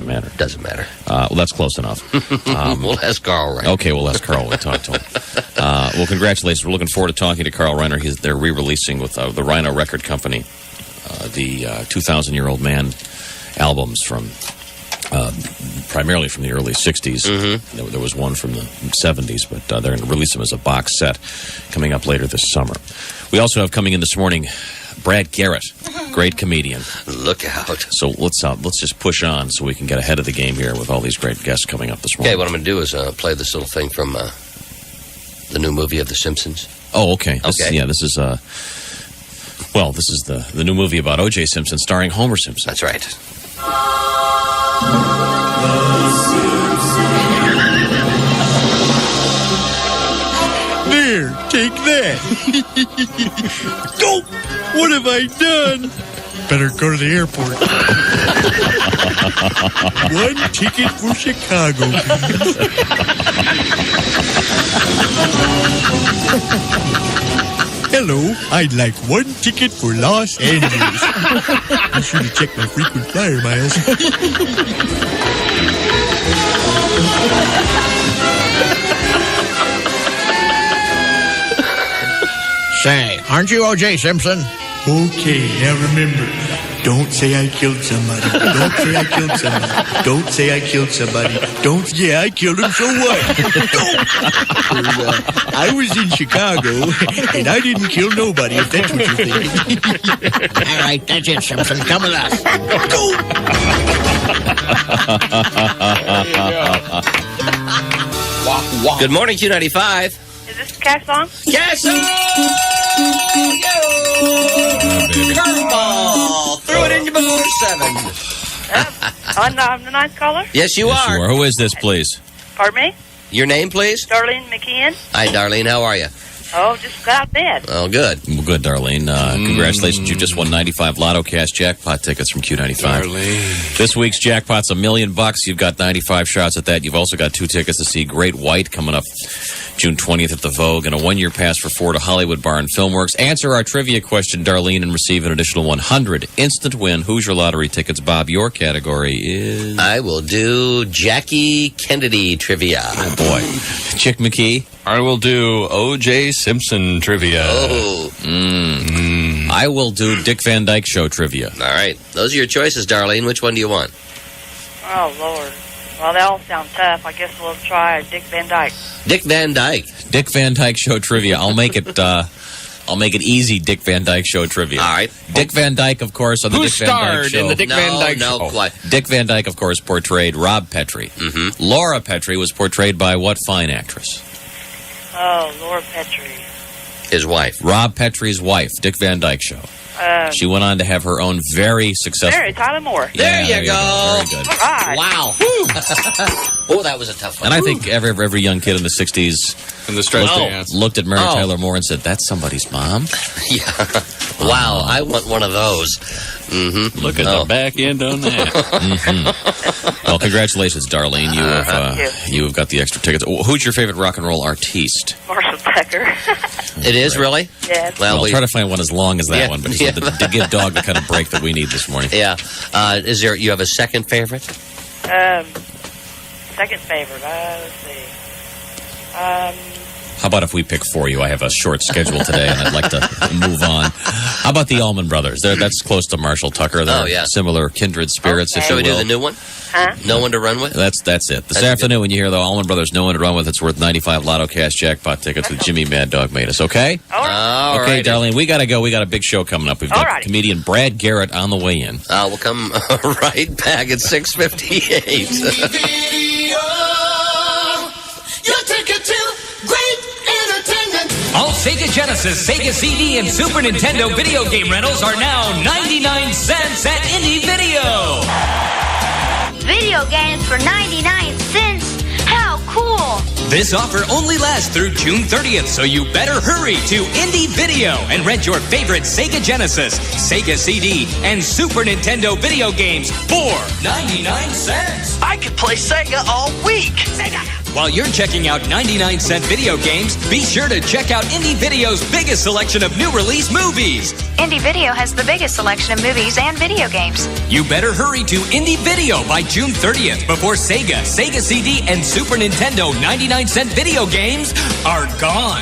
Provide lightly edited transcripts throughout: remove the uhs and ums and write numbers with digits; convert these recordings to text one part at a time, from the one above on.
doesn't matter. Doesn't matter. Well, that's close enough. We'll ask Carl Reiner. Okay, we'll ask Carl when we talk to him. Well, congratulations. We're looking forward to talking to Carl Reiner. They're re-releasing with the Rhino Record Company the 2,000-Year-Old Man albums from primarily from the early 60s. Mm-hmm. There was one from the 70s, but they're going to release them as a box set coming up later this summer. We also have coming in this morning Brad Garrett, great comedian. Look out. So let's just push on so we can get ahead of the game here with all these great guests coming up this morning. Okay, what I'm going to do is play this little thing from the new movie of The Simpsons. Oh, okay. This is the new movie about O.J. Simpson starring Homer Simpson. That's right. There, take that. Go! What have I done? Better go to the airport. One ticket for Chicago. Hello, I'd like one ticket for Los Angeles. Be sure to check my frequent flyer miles. Say, aren't you O.J. Simpson? Okay, now remember, don't say I killed somebody. Don't say I killed somebody. Don't say I killed somebody. Yeah, I killed him, so what? I was in Chicago, and I didn't kill nobody, if that's what you're thinking. All right, that's it, Simpson. Come with us. Go! Good morning, Q95. Is this a cash song? Yes, sir! Curveball! Threw it in your before 7. I'm the ninth caller? Yes, you are. Who is this, please? Pardon me? Your name, please? Darlene McKeon. Hi, Darlene. How are you? Oh, just got out of bed. Oh, good. Well, good, Darlene. Congratulations. You just won 95 Lotto Cash jackpot tickets from Q95. Darlene. This week's jackpot's $1 million. You've got 95 shots at that. You've also got 2 tickets to see Great White coming up June 20th at the Vogue, and a 1-year pass for 4 to Hollywood Bar and Filmworks. Answer our trivia question, Darlene, and receive an additional 100. Instant win. Hoosier Lottery tickets. Bob, your category is... I will do Jackie Kennedy trivia. Oh, boy. Chick McKee. I will do O.J. Simpson trivia. Oh. I will do Dick Van Dyke Show trivia. All right. Those are your choices, Darlene. Which one do you want? Oh, Lord. Well, they all sound tough. I guess we'll try Dick Van Dyke. Dick Van Dyke. Dick Van Dyke Show trivia. I'll make it easy. Dick Van Dyke Show trivia. All right. Dick Van Dyke, of course, on the Dick Van Dyke Show. In the Dick Van Dyke Show? No, quite. Dick Van Dyke, of course, portrayed Rob Petrie. Mm-hmm. Laura Petrie was portrayed by what fine actress? Oh, Laura Petrie. His wife. Rob Petrie's wife, Dick Van Dyke Show. She went on to have her own very successful... Mary Tyler Moore. There you go. Very good. All right. Wow. Oh, that was a tough one. And I think every young kid in the 60s And the stretch dance. looked at Mary Tyler Moore and said, that's somebody's mom. Yeah. Wow, I want one of those. Mm-hmm. Look at the back end on that. Well, congratulations, Darlene. You have got the extra tickets. Who's your favorite rock and roll artiste? Marshall Tucker. It is, really? Yes. Well, I'll try to find one as long as that Yeah. one, but to give Dog the kind of break that we need this morning. Yeah. You have a second favorite? Second favorite. Let's see. How about if we pick for you? I have a short schedule today, and I'd like to move on. How about the Allman Brothers? That's close to Marshall Tucker. They're similar kindred spirits, if you Shall will. we do the new one? Huh? No One to Run With? That's it. This afternoon, when you hear the Allman Brothers No One to Run With, it's worth 95 Lotto Cash jackpot tickets with Jimmy Mad Dog made us, okay? All right. Okay, Darlene, we got to go. We got a big show coming up. We've got comedian Brad Garrett on the way in. We'll come right back at 6:58. All Sega Genesis, Sega CD, and Super Nintendo video game rentals are now 99 cents at Indie Video. Video games for 99 cents? How cool! This offer only lasts through June 30th, so you better hurry to Indie Video and rent your favorite Sega Genesis, Sega CD, and Super Nintendo video games for 99 cents. I could play Sega all week. Sega! while you're checking out 99-cent video games, be sure to check out Indie Video's biggest selection of new release movies. Indie Video has the biggest selection of movies and video games. You better hurry to Indie Video by June 30th before Sega, Sega CD, and Super Nintendo 99-cent video games are gone.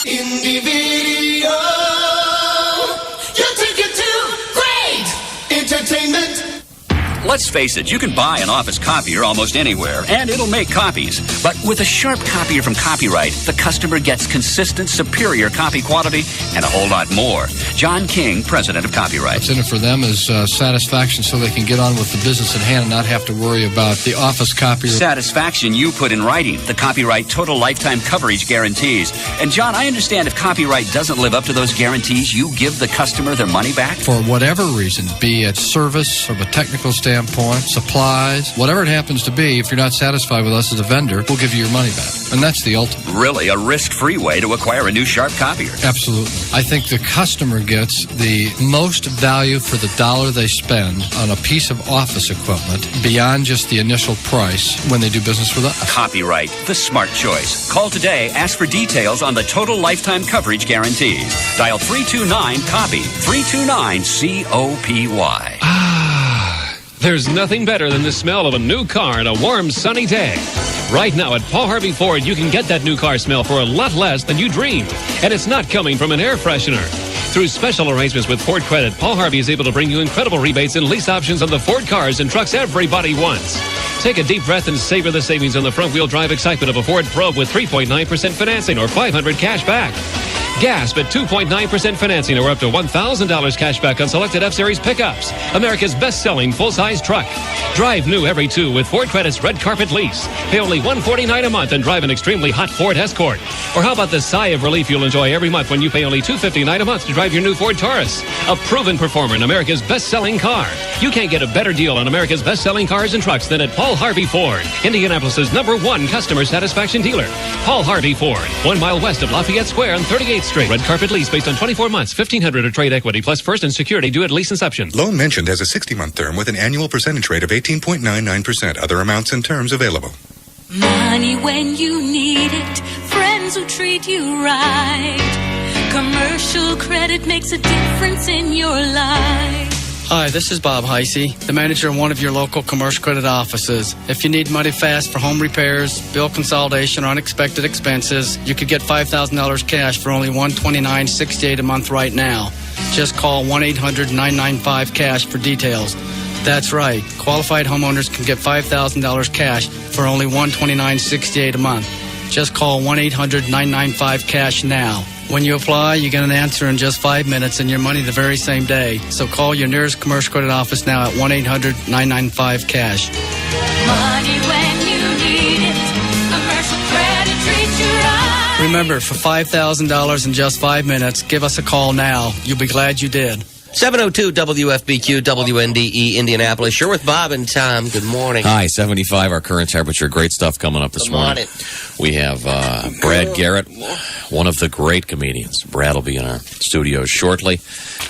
Indie Video, you take it to great entertainment. Let's face it, you can buy an office copier almost anywhere, and it'll make copies. But with a sharp copier from Copyright, the customer gets consistent, superior copy quality and a whole lot more. John King, president of Copyright. What's in it for them is satisfaction so they can get on with the business at hand and not have to worry about the office copier. Satisfaction you put in writing, the Copyright total lifetime coverage guarantees. And John, I understand if Copyright doesn't live up to those guarantees, you give the customer their money back? For whatever reason, be it service from a technical standpoint, supplies, whatever it happens to be, if you're not satisfied with us as a vendor, we'll give you your money back. And that's the ultimate. Really, a risk-free way to acquire a new sharp copier. Absolutely. I think the customer gets the most value for the dollar they spend on a piece of office equipment beyond just the initial price when they do business with us. Copyright, the smart choice. Call today, ask for details on the total lifetime coverage guarantees. Dial 329-COPY, 329-COPY. There's nothing better than the smell of a new car on a warm, sunny day. Right now at Paul Harvey Ford, you can get that new car smell for a lot less than you dreamed. And it's not coming from an air freshener. Through special arrangements with Ford Credit, Paul Harvey is able to bring you incredible rebates and lease options on the Ford cars and trucks everybody wants. Take a deep breath and savor the savings on the front-wheel drive excitement of a Ford Probe with 3.9% financing or $500 cash back. Gasp at 2.9% financing or up to $1,000 cash back on selected F-Series pickups. America's best-selling full-size truck. Drive new every 2 with Ford Credit's Red Carpet Lease. Pay only $149 a month and drive an extremely hot Ford Escort. Or how about the sigh of relief you'll enjoy every month when you pay only $259 a month to drive your new Ford Taurus? A proven performer in America's best-selling car. You can't get a better deal on America's best-selling cars and trucks than at Paul Harvey Ford, Indianapolis' #1 customer satisfaction dealer. Paul Harvey Ford, 1 mile west of Lafayette Square on 38th Street. Red Carpet Lease based on 24 months, $1,500 of trade equity plus first and security due at lease inception. Loan mentioned has a 60-month term with an annual percentage rate of 18.99%. Other amounts and terms available. Money when you need it. Friends who treat you right. Commercial credit makes a difference in your life. Hi, this is Bob Heisey, the manager of one of your local commercial credit offices. If you need money fast for home repairs, bill consolidation, or unexpected expenses, you could get $5,000 cash for only $129.68 a month right now. Just call 1-800-995-CASH for details. That's right. Qualified homeowners can get $5,000 cash for only $129.68 a month. Just call 1-800-995-CASH now. When you apply, you get an answer in just 5 minutes and your money the very same day. So call your nearest commercial credit office now at 1-800-995-CASH. Money when you need it. Commercial credit treats you right. Remember, for $5,000 in just 5 minutes, give us a call now. You'll be glad you did. 702 WFBQ, WNDE, Indianapolis. You're with Bob and Tom. Good morning. Hi, 75, our current temperature. Great stuff coming up this morning. We have Brad Garrett, one of the great comedians. Brad will be in our studios shortly.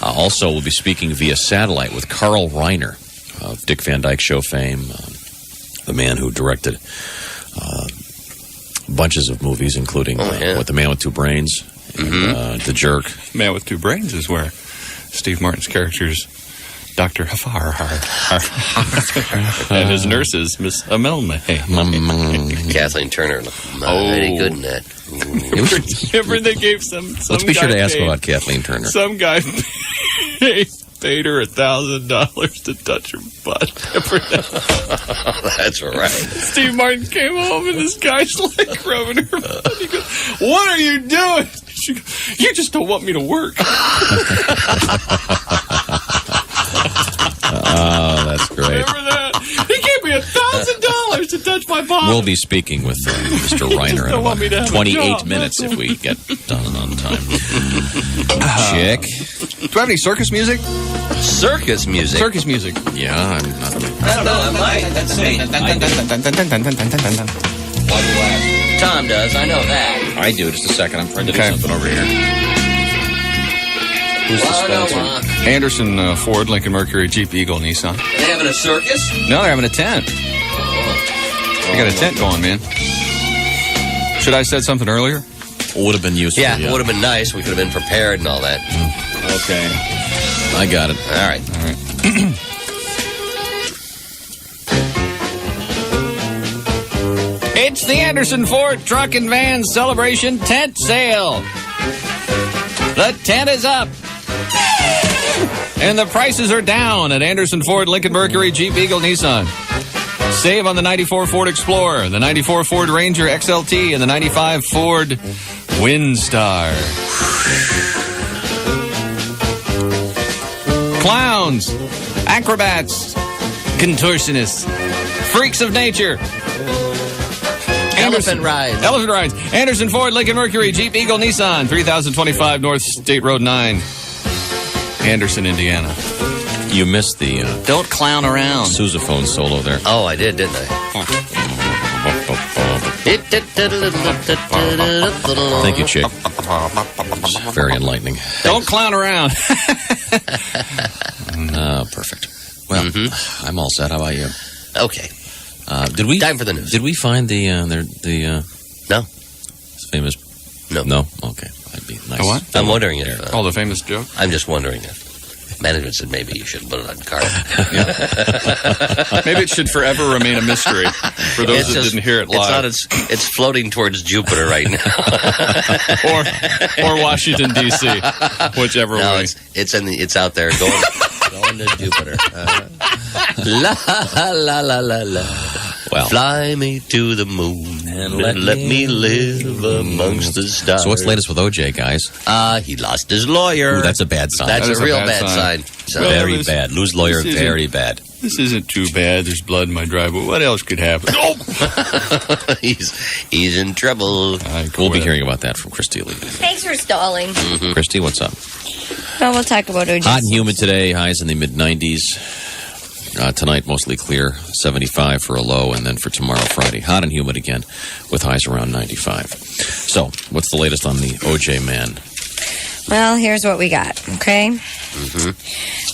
Also, we'll be speaking via satellite with Carl Reiner of Dick Van Dyke Show fame, the man who directed bunches of movies, including with The Man with Two Brains and The Jerk. Man with Two Brains is where Steve Martin's character's Dr. Hafar and his nurse is Miss Amelma. Kathleen Turner. Very good in that. Remember they gave some Let's be sure to ask about Kathleen Turner. Some guy paid her $1,000 to touch her butt. That's right. Steve Martin came home and this guy's like rubbing her butt. He goes, "What are you doing?" She goes, "You just don't want me to work." Oh, that's great. Remember that? He gave me $1,000 to touch my body. We'll be speaking with Mr. Reiner in about 28 minutes if we get done on time. Chick. Do I have any circus music? Circus music? Circus music. Yeah, I'm not. I don't know, I might. Let's see. Tom does, I know that. I do. Just a second. I'm trying to do something over here. Who's the sponsor? Anderson, Ford, Lincoln Mercury, Jeep, Eagle, Nissan. Are they having a circus? No, they're having a tent. They got a tent going, man. Should I have said something earlier? Would have been useful. Yeah, it would have been nice. We could have been prepared and all that. Okay. I got it. All right. It's the Anderson Ford Truck and Van Celebration Tent Sale. The tent is up. And the prices are down at Anderson Ford, Lincoln Mercury, Jeep, Eagle, Nissan. Save on the 94 Ford Explorer, the 94 Ford Ranger XLT, and the 95 Ford Windstar. Clowns, acrobats, contortionists, freaks of nature. Elephant rides. Elephant rides. Anderson Ford, Lincoln Mercury, Jeep, Eagle, Nissan, 3025 North State Road 9, Anderson, Indiana. You missed the Don't clown around. sousaphone solo there. Oh, I did, didn't I? Thank you, Chick. It's very enlightening. Don't clown around. Perfect. Well, I'm all set. How about you? Okay. Did we time for the news? Did we find the no famous? No. Okay, that'd be nice. What? I'm wondering if. The famous joke. I'm just wondering if management said maybe you should put it on Carl. Maybe it should forever remain a mystery for those that didn't hear it live. It's floating towards Jupiter right now, or Washington D.C., whichever way. It's out there going to Jupiter. La la la la la. Well, fly me to the moon and let me live amongst the stars. So what's the latest with OJ, guys? He lost his lawyer. Ooh, that's a bad sign. That's a real bad sign. So, very bad. Lose lawyer, very bad. This isn't too bad. There's blood in my driveway. What else could happen? Oh! he's in trouble. We'll be hearing about that from Christy Lee. Thanks for stalling. Christy, what's up? Well, we'll talk about OJ. Hot and humid today. Highs in the mid-90s. Tonight, mostly clear, 75 for a low, and then for tomorrow, Friday, hot and humid again, with highs around 95. So, what's the latest on the OJ man? Well, here's what we got, okay?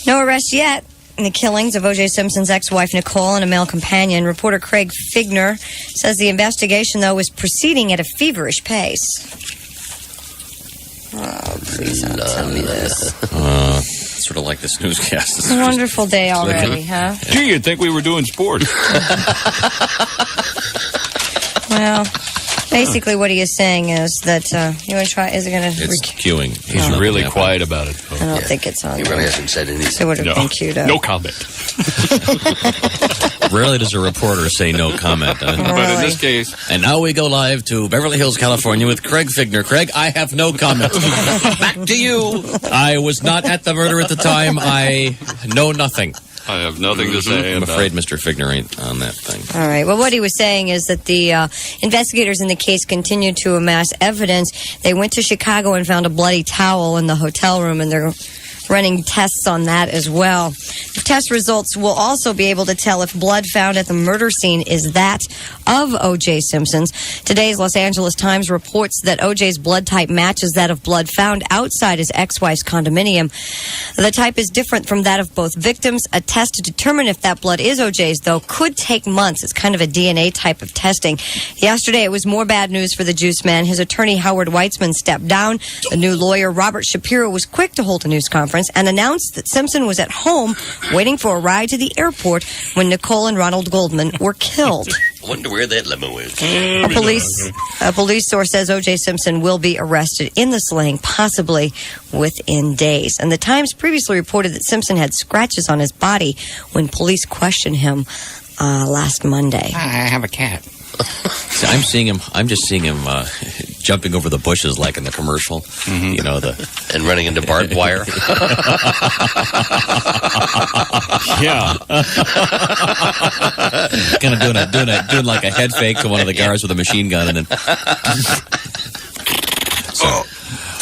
No arrest yet in the killings of O.J. Simpson's ex-wife, Nicole, and a male companion. Reporter Craig Figner says the investigation, though, is proceeding at a feverish pace. Oh, please don't tell me this. Sort of like this newscast. It's a wonderful day already, huh? Gee, you'd think we were doing sports. Well, basically what he is saying is that, you want to try, is it going to... It's queuing. He's really quiet about it. I don't think it's on. He really hasn't said anything. So it would have been queued up. No comment. Rarely does a reporter say no comment. But in this case... And now we go live to Beverly Hills, California with Craig Figner. Craig, I have no comment. Back to you. I was not at the murder at the time. I know nothing. I have nothing to say. I'm afraid Mr. Figner ain't on that thing. All right. Well, what he was saying is that the investigators in the case continued to amass evidence. They went to Chicago and found a bloody towel in the hotel room, and they're running tests on that as well. The test results will also be able to tell if blood found at the murder scene is that of O.J. Simpson's. Today's Los Angeles Times reports that O.J.'s blood type matches that of blood found outside his ex-wife's condominium. The type is different from that of both victims. A test to determine if that blood is O.J.'s, though, could take months. It's kind of a DNA type of testing. Yesterday, it was more bad news for the Juice Man. His attorney, Howard Weitzman, stepped down. The new lawyer, Robert Shapiro, was quick to hold a news conference and announced that Simpson was at home waiting for a ride to the airport when Nicole and Ronald Goldman were killed. Wonder where that limo is. A police source says O.J. Simpson will be arrested in the slaying, possibly within days. And the Times previously reported that Simpson had scratches on his body when police questioned him last Monday. I have a cat. See, I'm just seeing him jumping over the bushes like in the commercial. You know, and running into barbed wire. Yeah. Kind of doing like a head fake to one of the guards with a machine gun, and then. So,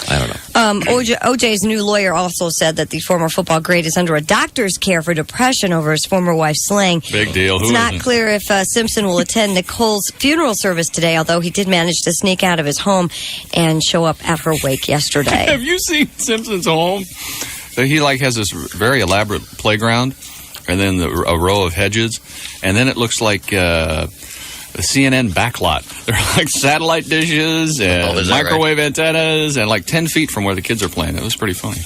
I don't know. OJ's new lawyer also said that the former football great is under a doctor's care for depression over his former wife's slaying. Big deal. It's not clear if Simpson will attend Nicole's funeral service today, although he did manage to sneak out of his home and show up at her wake yesterday. Have you seen Simpson's home? He has this very elaborate playground, and then a row of hedges, and then it looks like the CNN backlot. They're like satellite dishes and is that microwave antennas and like 10 feet from where the kids are playing. It was pretty funny.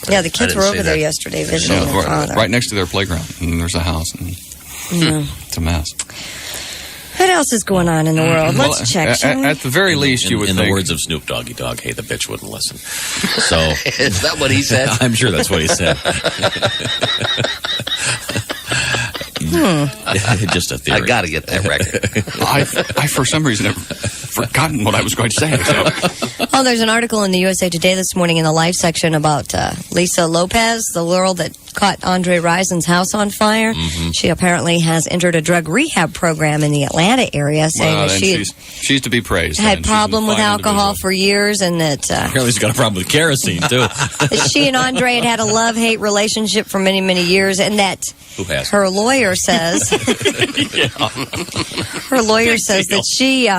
Yeah, the kids were over there yesterday visiting their father. Right next to their playground. And there's a house. And it's a mess. What else is going on in the world? Let's check. At the very least, you would think. In the words of Snoop Doggy Dogg, hey, the bitch wouldn't listen. So is that what he said? I'm sure that's what he said. Just a theory. I got to get that record. I for some reason, have forgotten what I was going to say. So. Oh, there's an article in the USA Today this morning in the Life section about Lisa Lopez, the girl that caught Andre Risen's house on fire. Mm-hmm. She apparently has entered a drug rehab program in the Atlanta area, saying that she's to be praised. Had problem with alcohol for years, and that apparently she's got a problem with kerosene too. She and Andre had a love-hate relationship for many, many years, and that her lawyer says her lawyer says that she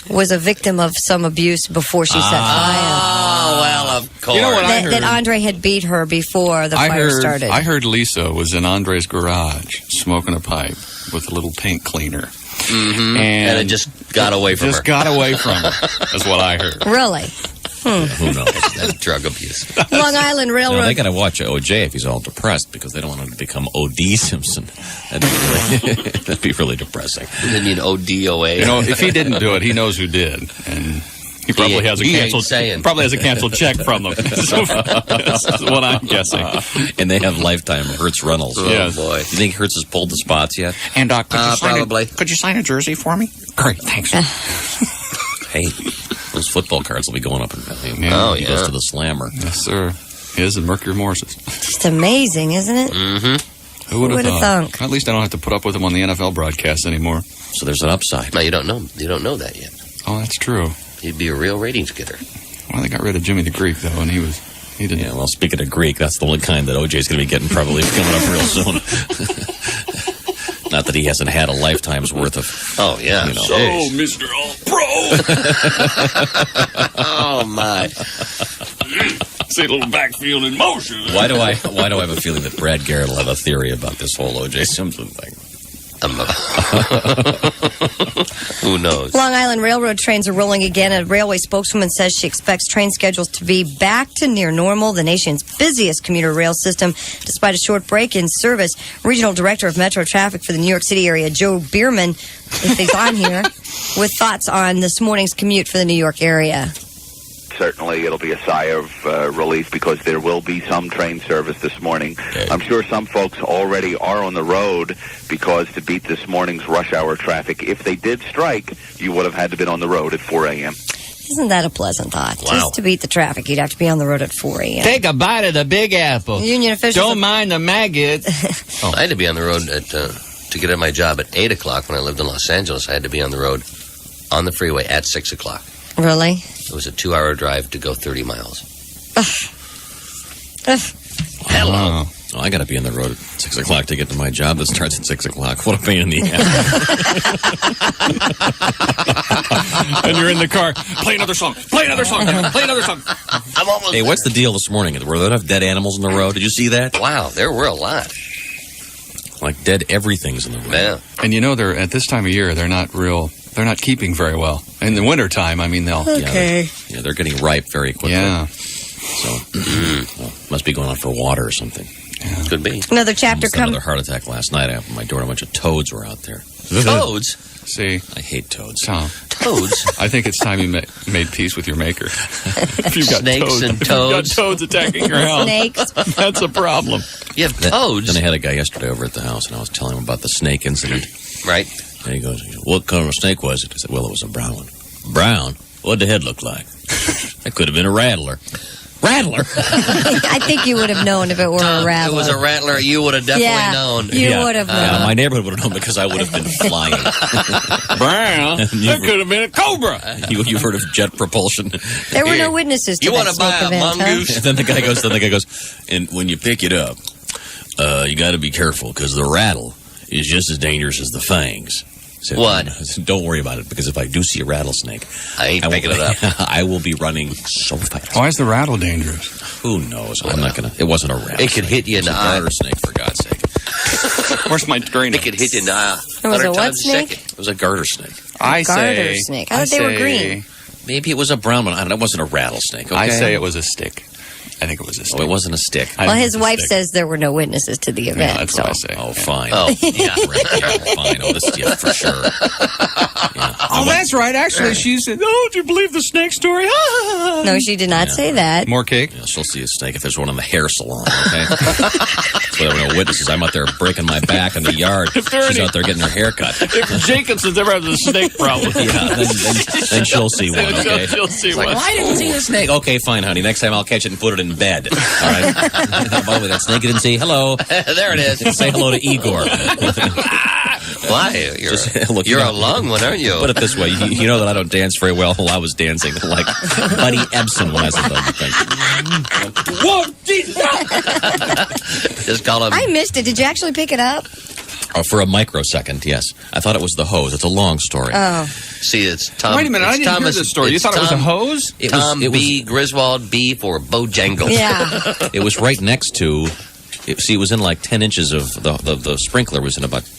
was a victim of some abuse before she set fire. Oh, well, of course. You know what I heard? That Andre had beat her before the fire started. I heard Lisa was in Andre's garage smoking a pipe with a little paint cleaner. Mm-hmm. And it just got away from her. Just got away from her, is what I heard. Really? Who knows? That drug abuse. Long Island Railroad. They got to watch OJ if he's all depressed because they don't want him to become O.D. Simpson. That'd be really depressing. They need ODOA. You know, if he didn't do it, he knows who did, and he probably has a canceled check from them. That's what I'm guessing. And they have lifetime Hertz rentals. Oh, yes. boy. You think Hertz has pulled the spots yet? And could you sign a jersey for me? Great, thanks. Hey, those football cards will be going up in value. He goes to the Slammer. Yes, sir. His and Mercury Morris's. Just amazing, isn't it? Mm-hmm. Who would have thunk? At least I don't have to put up with him on the NFL broadcast anymore. So there's an upside. No, you don't know. You don't know that yet. Oh, that's true. He'd be a real ratings getter. Well, they got rid of Jimmy the Greek, though, and he didn't. Yeah, well, speaking of Greek, that's the only kind that OJ's going to be getting probably coming up real soon. Not that he hasn't had a lifetime's worth of... Oh, yeah. You know. So, Mr. All-Pro! Oh, my. See a little backfield in motion. Why do I have a feeling that Brad Garrett will have a theory about this whole O.J. Simpson thing? Who knows? Long Island Railroad trains are rolling again. A railway spokeswoman says she expects train schedules to be back to near normal, the nation's busiest commuter rail system, despite a short break in service. Regional Director of Metro Traffic for the New York City area, Joe Bierman, if he's on here, with thoughts on this morning's commute for the New York area. Certainly it'll be a sigh of relief because there will be some train service this morning. I'm sure some folks already are on the road because to beat this morning's rush hour traffic, if they did strike, you would have had to been on the road at 4 a.m. Isn't that a pleasant thought? Wow. Just to beat the traffic, you'd have to be on the road at 4 a.m. Take a bite of the Big Apple. Union officials don't mind the maggots. I had to be on the road to get at my job at 8 o'clock when I lived in Los Angeles. I had to be on the road on the freeway at 6 o'clock. Really? It was a 2-hour drive to go 30 miles. Hello. Oh, I got to be on the road at 6 o'clock to get to my job that starts at 6 o'clock. What a pain in the ass. And you're in the car. Play another song. Play another song. Play another song. I'm almost Hey, what's the deal this morning? Were there enough dead animals in the road? Did you see that? Wow, there were a lot. Like dead everything's in the road. Yeah. And you know, they're at this time of year, they're not keeping very well. In the wintertime, I mean, they'll... Okay. Yeah, they're getting ripe very quickly. Yeah. So, well, must be going on for water or something. Yeah. Could be. Another chapter comes. Another heart attack last night. I opened my door and a bunch of toads were out there. Toads? See? I hate toads. Tom. Toads? I think it's time you made peace with your maker. If you've got Snakes toads, and if you've got toads. toads attacking your house. Snakes. That's a problem. You have toads? Then I had a guy yesterday over at the house, and I was telling him about the snake incident. Right. And he goes, what kind of a snake was it? I said, well, it was a brown one. Brown? What'd the head look like? That could have been a rattler. Rattler? I think you would have known if it were a rattler. If it was a rattler, you would have definitely known. You would have known. My neighborhood would have known because I would have been flying. Brown? That could have been a cobra. You've heard of jet propulsion. There were no witnesses to You that want to buy snake a event, mongoose? And then the guy goes, and when you pick it up, you got to be careful because the rattle is just as dangerous as the fangs. Said, what? Don't worry about it because if I do see a rattlesnake, I ain't picking it up. I will be running so fast. Why is the rattle dangerous? Who knows? I'm not gonna. It wasn't a rattlesnake. It could hit you in the eye. Garter snake, for God's sake. Where's my grainer? It could hit you in the eye. It was a 100 what times a snake? second. It was a garter snake. I Garter say. snake. I thought they were green. Maybe it was a brown one. I don't know. It wasn't a rattlesnake. Okay? I say it was a stick. I think it was a stick. Oh, it wasn't a stick. Well, his wife says there were no witnesses to the event. Yeah, that's so. what I say. Oh, fine. Oh, yeah. Fine. Oh, this is for sure. Oh, that's right. Actually, she said, "Oh, do you believe the snake story?" No, she did not say that. More cake? Yeah, she'll see a snake if there's one in the hair salon, okay? So there were no witnesses. I'm out there breaking my back in the yard. She's out there getting her hair cut. If Jacobson's ever had a snake problem. Yeah, then she'll see one, okay? She'll see Like, one. well, I didn't see the snake. Okay, fine, honey. Next time I'll catch it and put it in bed. All right? By the way, that snake you didn't see. Hello. There it is. Say hello to Igor. Why? You're a long one, aren't you? Put it this way. You know that I don't dance very well. Well, I was dancing like Buddy Ebsen when I said that. Whoa, Jesus! Just call him. I missed it. Did you actually pick it up? Oh, for a microsecond, yes. I thought it was the hose. It's a long story. Oh. See, it's Tom. Wait a minute, I didn't hear this story. You thought it was a hose? Tom B. Griswold B. for Bojangles. Yeah. It was right next to. It was in like 10 inches of the sprinkler was in about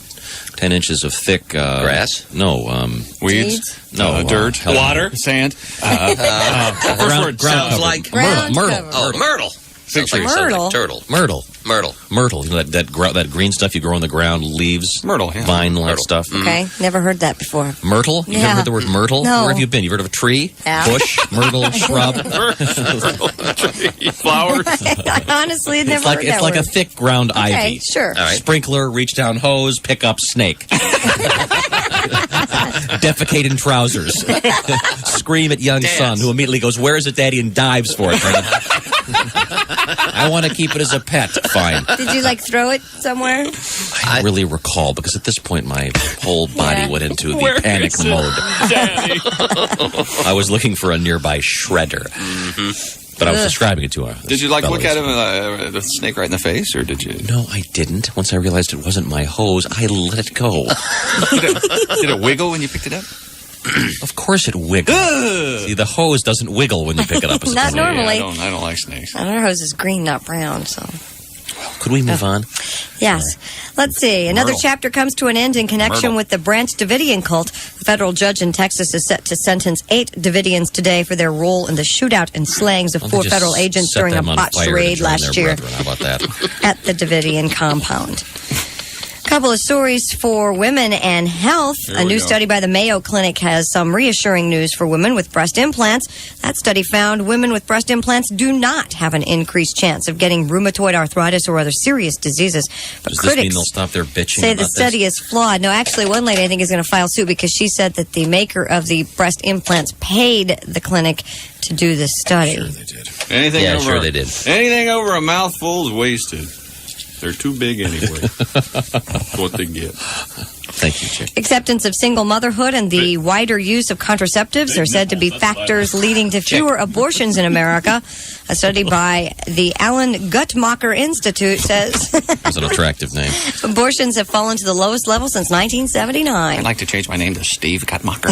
10 inches of thick grass. No, weeds. No, dirt, water, sand. Ground sounds like myrtle. Oh, myrtle. Sounds like turtle. Myrtle. Myrtle. You know that green stuff you grow on the ground, leaves, myrtle, yeah. vine-like stuff. Okay, never heard that before. Myrtle? You've Yeah. never heard the word myrtle? No. Where have you been? You've heard of a tree? Yeah. Bush? Myrtle? Shrub? Flowers? I honestly had never It's like heard that a word. thick ground Okay, ivy. sure. All right. Sprinkler, reach down hose, pick up snake. Defecate in trousers. Scream at young son who immediately goes, "Where is it, Daddy?" and dives for it. I want to keep it as a pet. Fine. Did you throw it somewhere? I don't really recall because at this point my whole body went into the panic mode. Daddy? I was looking for a nearby shredder. But I was describing it to her. Did you look at him, the snake right in the face, or did you? No, I didn't. Once I realized it wasn't my hose, I let it go. Did it wiggle when you picked it up? Of course it wiggled. See, the hose doesn't wiggle when you pick it up. As Not normally. Yeah, I don't like snakes. And our hose is green, not brown, so... Could we move on? Yes. Let's see. Another Myrtle. chapter comes to an end in connection with the Branch Davidian cult. A federal judge in Texas is set to sentence 8 Davidians today for their role in the shootout and slayings of 4 federal agents during a botched raid last year How about that? at the Davidian compound. Couple of stories for women and health. A new study by the Mayo Clinic has some reassuring news for women with breast implants. That study found women with breast implants do not have an increased chance of getting rheumatoid arthritis or other serious diseases. But Does this mean critics they'll stop their bitching say about the study is flawed. No, actually, one lady I think is going to file suit because she said that the maker of the breast implants paid the clinic to do this study. Sure they did. Anything Yeah, over, sure they did. Anything over a mouthful is wasted. They're too big anyway. That's what they get. Thank you, Chick. Acceptance of single motherhood and the wider use of contraceptives are said to be factors leading to fewer abortions in America. A study by the Alan Guttmacher Institute says That's an attractive name. abortions have fallen to the lowest level since 1979. I'd like to change my name to Steve Guttmacher.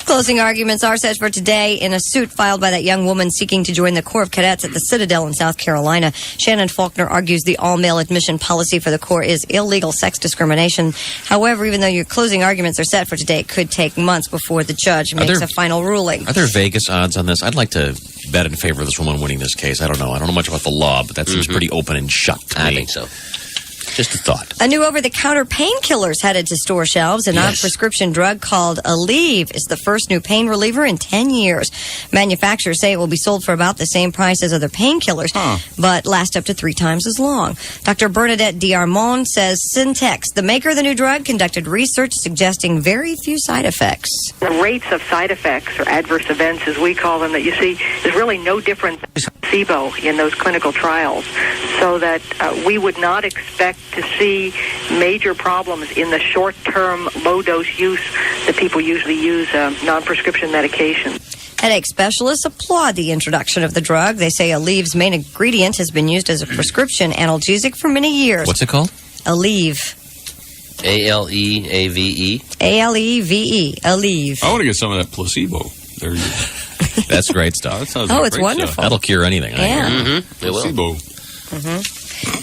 Closing arguments are set for today in a suit filed by that young woman seeking to join the Corps of Cadets at the Citadel in South Carolina. Shannon Faulkner argues the all-male admission policy for the Corps is illegal sex discrimination. However, even though your closing arguments are set for today, it could take months before the judge makes a final ruling. Are there Vegas odds on this? I'd like to bet in favor of this woman winning this case. I don't know. I don't know much about the law, but that seems pretty open and shut to me. I think so. Just a thought. A new over-the-counter painkillers headed to store shelves. A non-prescription drug called Aleve is the first new pain reliever in 10 years. Manufacturers say it will be sold for about the same price as other painkillers, but last up to 3 times as long. Dr. Bernadette Diarmond says Syntex, the maker of the new drug, conducted research suggesting very few side effects. The rates of side effects, or adverse events as we call them, that you see is really no different than placebo in those clinical trials, so that we would not expect to see major problems in the short-term, low-dose use that people usually use non-prescription medication. Headache specialists applaud the introduction of the drug. They say Aleve's main ingredient has been used as a prescription analgesic for many years. What's it called? Aleve. A-L-E-A-V-E? A-L-E-V-E. Aleve. I want to get some of that placebo. There you go. That's great stuff. That sounds Oh, like it's great wonderful. stuff. That'll cure anything. I Yeah. hear. It will. Placebo.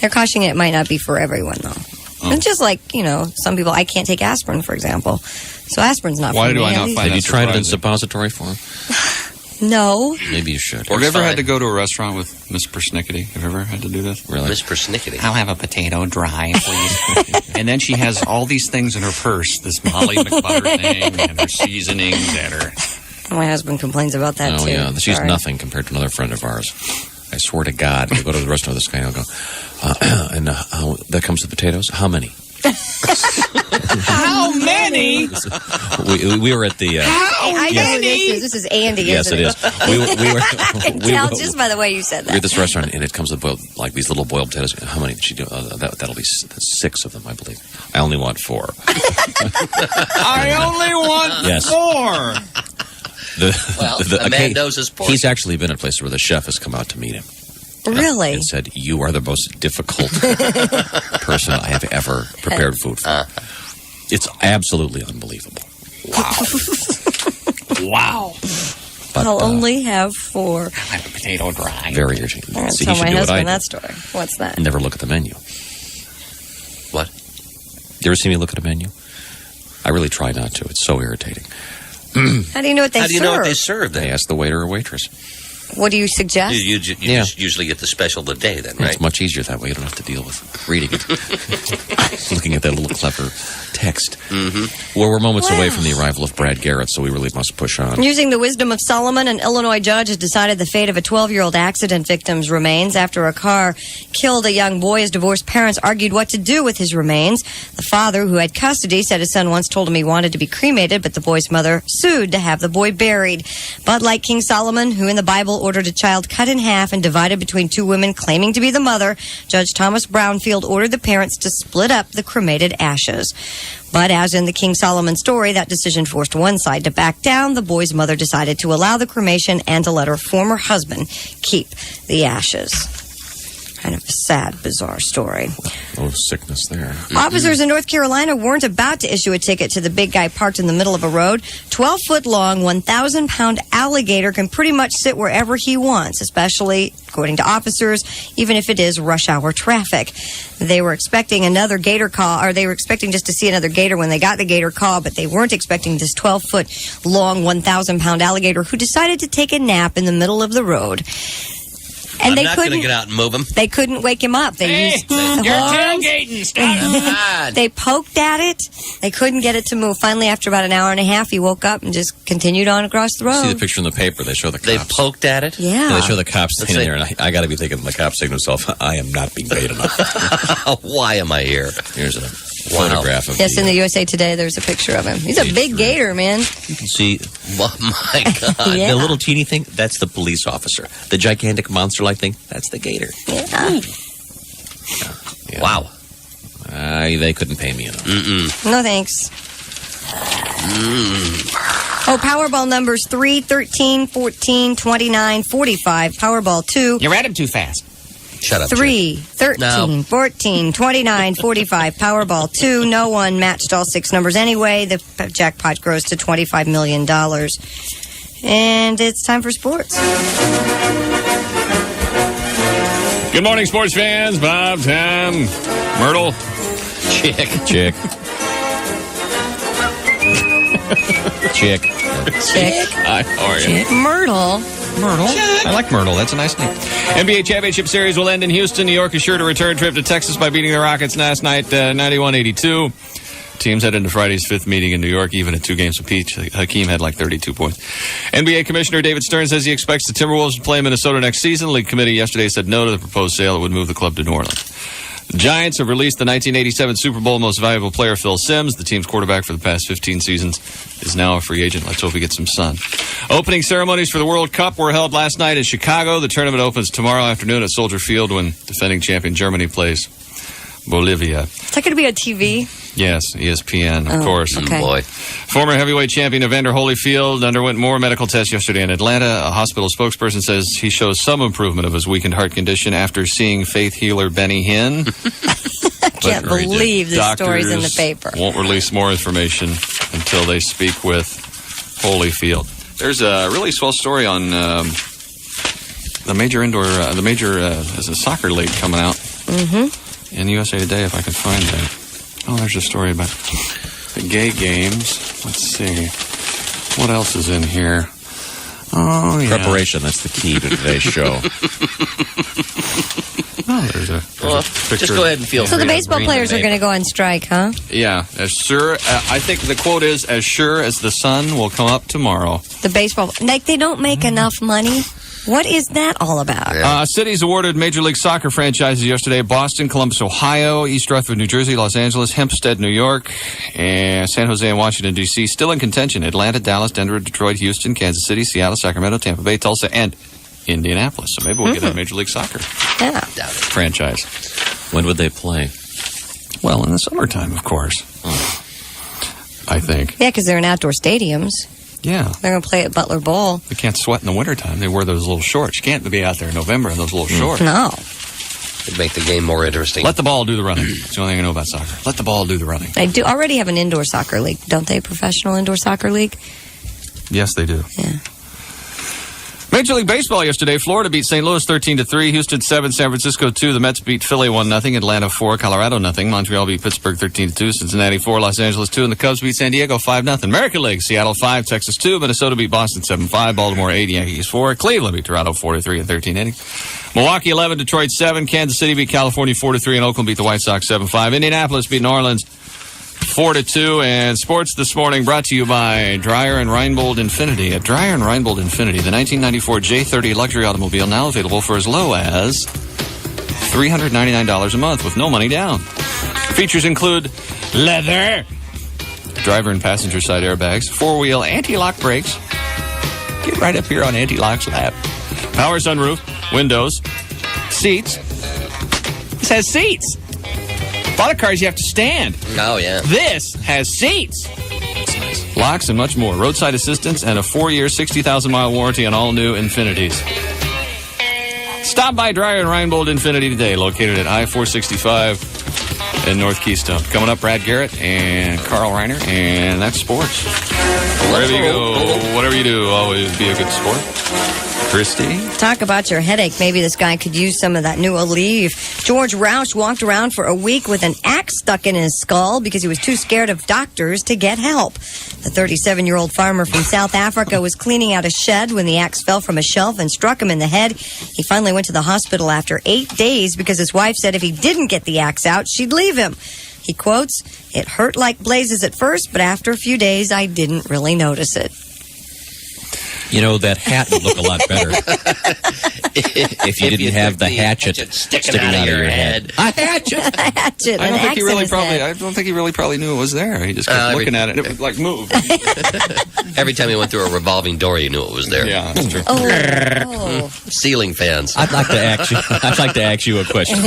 They're cautioning it might not be for everyone, though. It's just like, some people, I can't take aspirin, for example. So aspirin's not for me. Why do I not find that Have you tried it in surprising? suppository form? No. Maybe you should. Have you ever had to go to a restaurant with Miss Persnickety? Have you ever had to do this? Really? Miss Persnickety. I'll have a potato dry, please. And then she has all these things in her purse, this Molly McButter thing, and her seasonings, and her... My husband complains about that, too. Oh, yeah. She's Sorry. nothing compared to another friend of ours. I swear to God, we'll go to the restaurant with this guy and I'll go, that comes with potatoes? How many? How many? We were at the... I know who this is. This is Andy, Yes, isn't it is. We were... I can tell just by the way you said We're that. at this restaurant, and it comes with these little boiled potatoes. How many did she do? That'll be 6 of them, I believe. I only want 4. I only want Yes. 4. A man knows his portion. He's actually been at places where the chef has come out to meet him. Really? And said, "You are the most difficult person I have ever prepared food for." It's absolutely unbelievable. Wow. But, I'll only have 4. I have a potato dry. Very irritating. I'm going to See, tell he should my do what I husband do. that story. What's that? Never look at the menu. What? You ever see me look at a menu? I really try not to. It's so irritating. How do you know what they serve? How do you know what they serve then? They ask the waiter or waitress. What do you suggest? You just usually get the special of the day then, right? It's much easier that way. You don't have to deal with reading it. Looking at that little clever text. Mm-hmm. Well, we're moments away from the arrival of Brad Garrett, so we really must push on. Using the wisdom of Solomon, an Illinois judge has decided the fate of a 12-year-old accident victim's remains after a car killed a young boy. His divorced parents argued what to do with his remains. The father, who had custody, said his son once told him he wanted to be cremated, but the boy's mother sued to have the boy buried. But like King Solomon, who in the Bible ordered a child cut in half and divided between 2 women claiming to be the mother, Judge Thomas Brownfield ordered the parents to split up the cremated ashes. But as in the King Solomon story, that decision forced one side to back down. The boy's mother decided to allow the cremation and to let her former husband keep the ashes. Kind of a sad, bizarre story. Oh, sickness there. Officers in North Carolina weren't about to issue a ticket to the big guy parked in the middle of a road. 12-foot-long, 1,000-pound alligator can pretty much sit wherever he wants, especially, according to officers, even if it is rush hour traffic. They were expecting another gator call, or they were expecting just to see another gator when they got the gator call, but they weren't expecting this 12-foot-long, 1,000-pound alligator who decided to take a nap in the middle of the road. And I'm they not going to couldn't get out and move him. They couldn't wake him up. They used the You're horns. tailgating. Stop it. They poked at it. They couldn't get it to move. Finally, after about an hour and a half, he woke up and just continued on across the road. See the picture in the paper. They show the cops. They poked at it? Yeah. They show the cops standing there, and I got to be thinking, the cops saying to himself, I am not being paid enough. Why am I here? Here's a photograph of Yes, in the USA Today, there's a picture of him. He's a big gator, man. You can see oh my God. Yeah. the little teeny thing, that's the police officer. The gigantic monster-like thing, that's the gator. Yeah. Yeah. Wow. They couldn't pay me enough. No thanks. Oh, Powerball numbers 3, 13, 14, 29, 45. Powerball 2. You read them too fast. Shut up. 3, 13, 14, 29, 45. Powerball 2. No one matched all 6 numbers anyway. The jackpot grows to $25 million. And it's time for sports. Good morning, sports fans. Bob, Tom, Myrtle. Chick. Chick. Chick. Chick. Hi, how are you? Myrtle. Myrtle. I like Myrtle. That's a nice name. NBA Championship Series will end in Houston. New York is sure to return trip to Texas by beating the Rockets last night 91-82. Teams head into Friday's 5th meeting in New York, even at 2 games apiece. Hakeem had like 32 points. NBA Commissioner David Stern says he expects the Timberwolves to play in Minnesota next season. League committee yesterday said no to the proposed sale that would move the club to New Orleans. The Giants have released the 1987 Super Bowl most valuable player, Phil Simms. The team's quarterback for the past 15 seasons is now a free agent. Let's hope he gets some sun. Opening ceremonies for the World Cup were held last night in Chicago. The tournament opens tomorrow afternoon at Soldier Field when defending champion Germany plays Bolivia. Is that going to be on TV? Yes, ESPN, of course. okay. Boy. Former heavyweight champion Evander Holyfield underwent more medical tests yesterday in Atlanta. A hospital spokesperson says he shows some improvement of his weakened heart condition after seeing faith healer Benny Hinn. I can't believe this story's in the paper. Won't release more information until they speak with Holyfield. There's a really swell story on the major there's a soccer league coming out. Mm-hmm. in USA Today, if I can find that. Oh, there's a story about the gay games. Let's see. What else is in here? Oh, yeah. Preparation, that's the key to today's show. Oh, there's a picture. Just go ahead and feel So free the to baseball read players the are going to go on strike, huh? Yeah, as sure. I think the quote is, as sure as the sun will come up tomorrow. The baseball, like they don't make enough money. What is that all about? Cities awarded Major League Soccer franchises yesterday. Boston, Columbus, Ohio, East Rutherford, New Jersey, Los Angeles, Hempstead, New York, and San Jose and Washington, D.C. Still in contention. Atlanta, Dallas, Denver, Detroit, Houston, Kansas City, Seattle, Sacramento, Tampa Bay, Tulsa, and Indianapolis. So maybe we'll get a Major League Soccer franchise. When would they play? Well, in the summertime, of course. I think. Yeah, because they're in outdoor stadiums. Yeah. They're going to play at Butler Bowl. They can't sweat in the wintertime. They wear those little shorts. You can't be out there in November in those little shorts. No. It'd make the game more interesting. Let the ball do the running. That's the only thing I know about soccer. Let the ball do the running. They do already have an indoor soccer league, don't they? Professional indoor soccer league? Yes, they do. Yeah. Major League Baseball yesterday. Florida beat St. Louis 13-3. Houston 7, San Francisco 2. The Mets beat Philly 1-0. Atlanta 4, Colorado 0. Montreal beat Pittsburgh 13-2. Cincinnati 4, Los Angeles 2. And the Cubs beat San Diego 5-0. American League, Seattle 5, Texas 2. Minnesota beat Boston 7-5. Baltimore 8, Yankees 4. Cleveland beat Toronto 4-3 in 13 innings. Milwaukee 11, Detroit 7. Kansas City beat California 4-3. And Oakland beat the White Sox 7-5. Indianapolis beat New Orleans 4-2. And sports this morning brought to you by Dreyer and Reinbold Infinity. At Dreyer and Reinbold Infinity, the 1994 J30 luxury automobile now available for as low as $399 a month with no money down. Features include leather, driver and passenger side airbags, four-wheel anti-lock brakes. Get right up here on anti-lock's lap. Power sunroof, windows, seats. This has seats. A lot of cars you have to stand. Oh, yeah. This has seats. Locks and much more. Roadside assistance and a 4-year, 60,000-mile warranty on all new Infinities. Stop by Dreyer and Reinbold Infinity today, located at I-465 in North Keystone. Coming up, Brad Garrett and Carl Reiner, and that's sports. Wherever you go, whatever you do, always be a good sport. Christy? Talk about your headache. Maybe this guy could use some of that new Aleve. George Roush walked around for a week with an axe stuck in his skull because he was too scared of doctors to get help. The 37-year-old farmer from South Africa was cleaning out a shed when the axe fell from a shelf and struck him in the head. He finally went to the hospital after 8 days because his wife said if he didn't get the axe out, she'd leave him. He quotes, "It hurt like blazes at first, but after a few days, I didn't really notice it." You know, that hat would look a lot better if you didn't have the hatchet sticking out of your head. A hatchet. I don't think he really probably knew it was there. He just kept looking at it. It would like move. Every time he went through a revolving door, you knew it was there. Yeah, that's true. Oh. Ceiling fans. I'd like to ask you a question.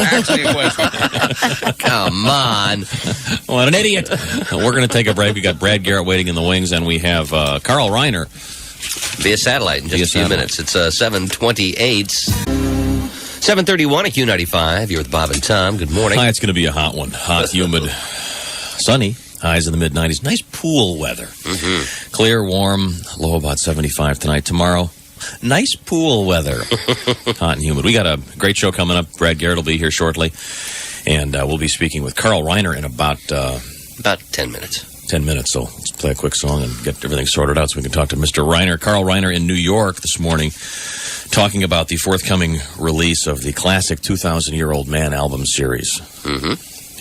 Come on. What an idiot. We're going to take a break. We got Brad Garrett waiting in the wings, and we have Carl Reiner. Via satellite in just a few minutes. It's 7:28. 7:31 at Q95. You're with Bob and Tom. Good morning. Hi, it's going to be a hot one. Hot, humid, sunny. Highs in the mid-90s. Nice pool weather. Mm-hmm. Clear, warm, low about 75 tonight. Tomorrow, nice pool weather. Hot and humid. We got a great show coming up. Brad Garrett will be here shortly. And we'll be speaking with Carl Reiner in about 10 minutes. 10 minutes, so let's play a quick song and get everything sorted out so we can talk to Mr. Reiner. Carl Reiner in New York this morning, talking about the forthcoming release of the classic 2,000-Year-Old Man album series. Mm-hmm.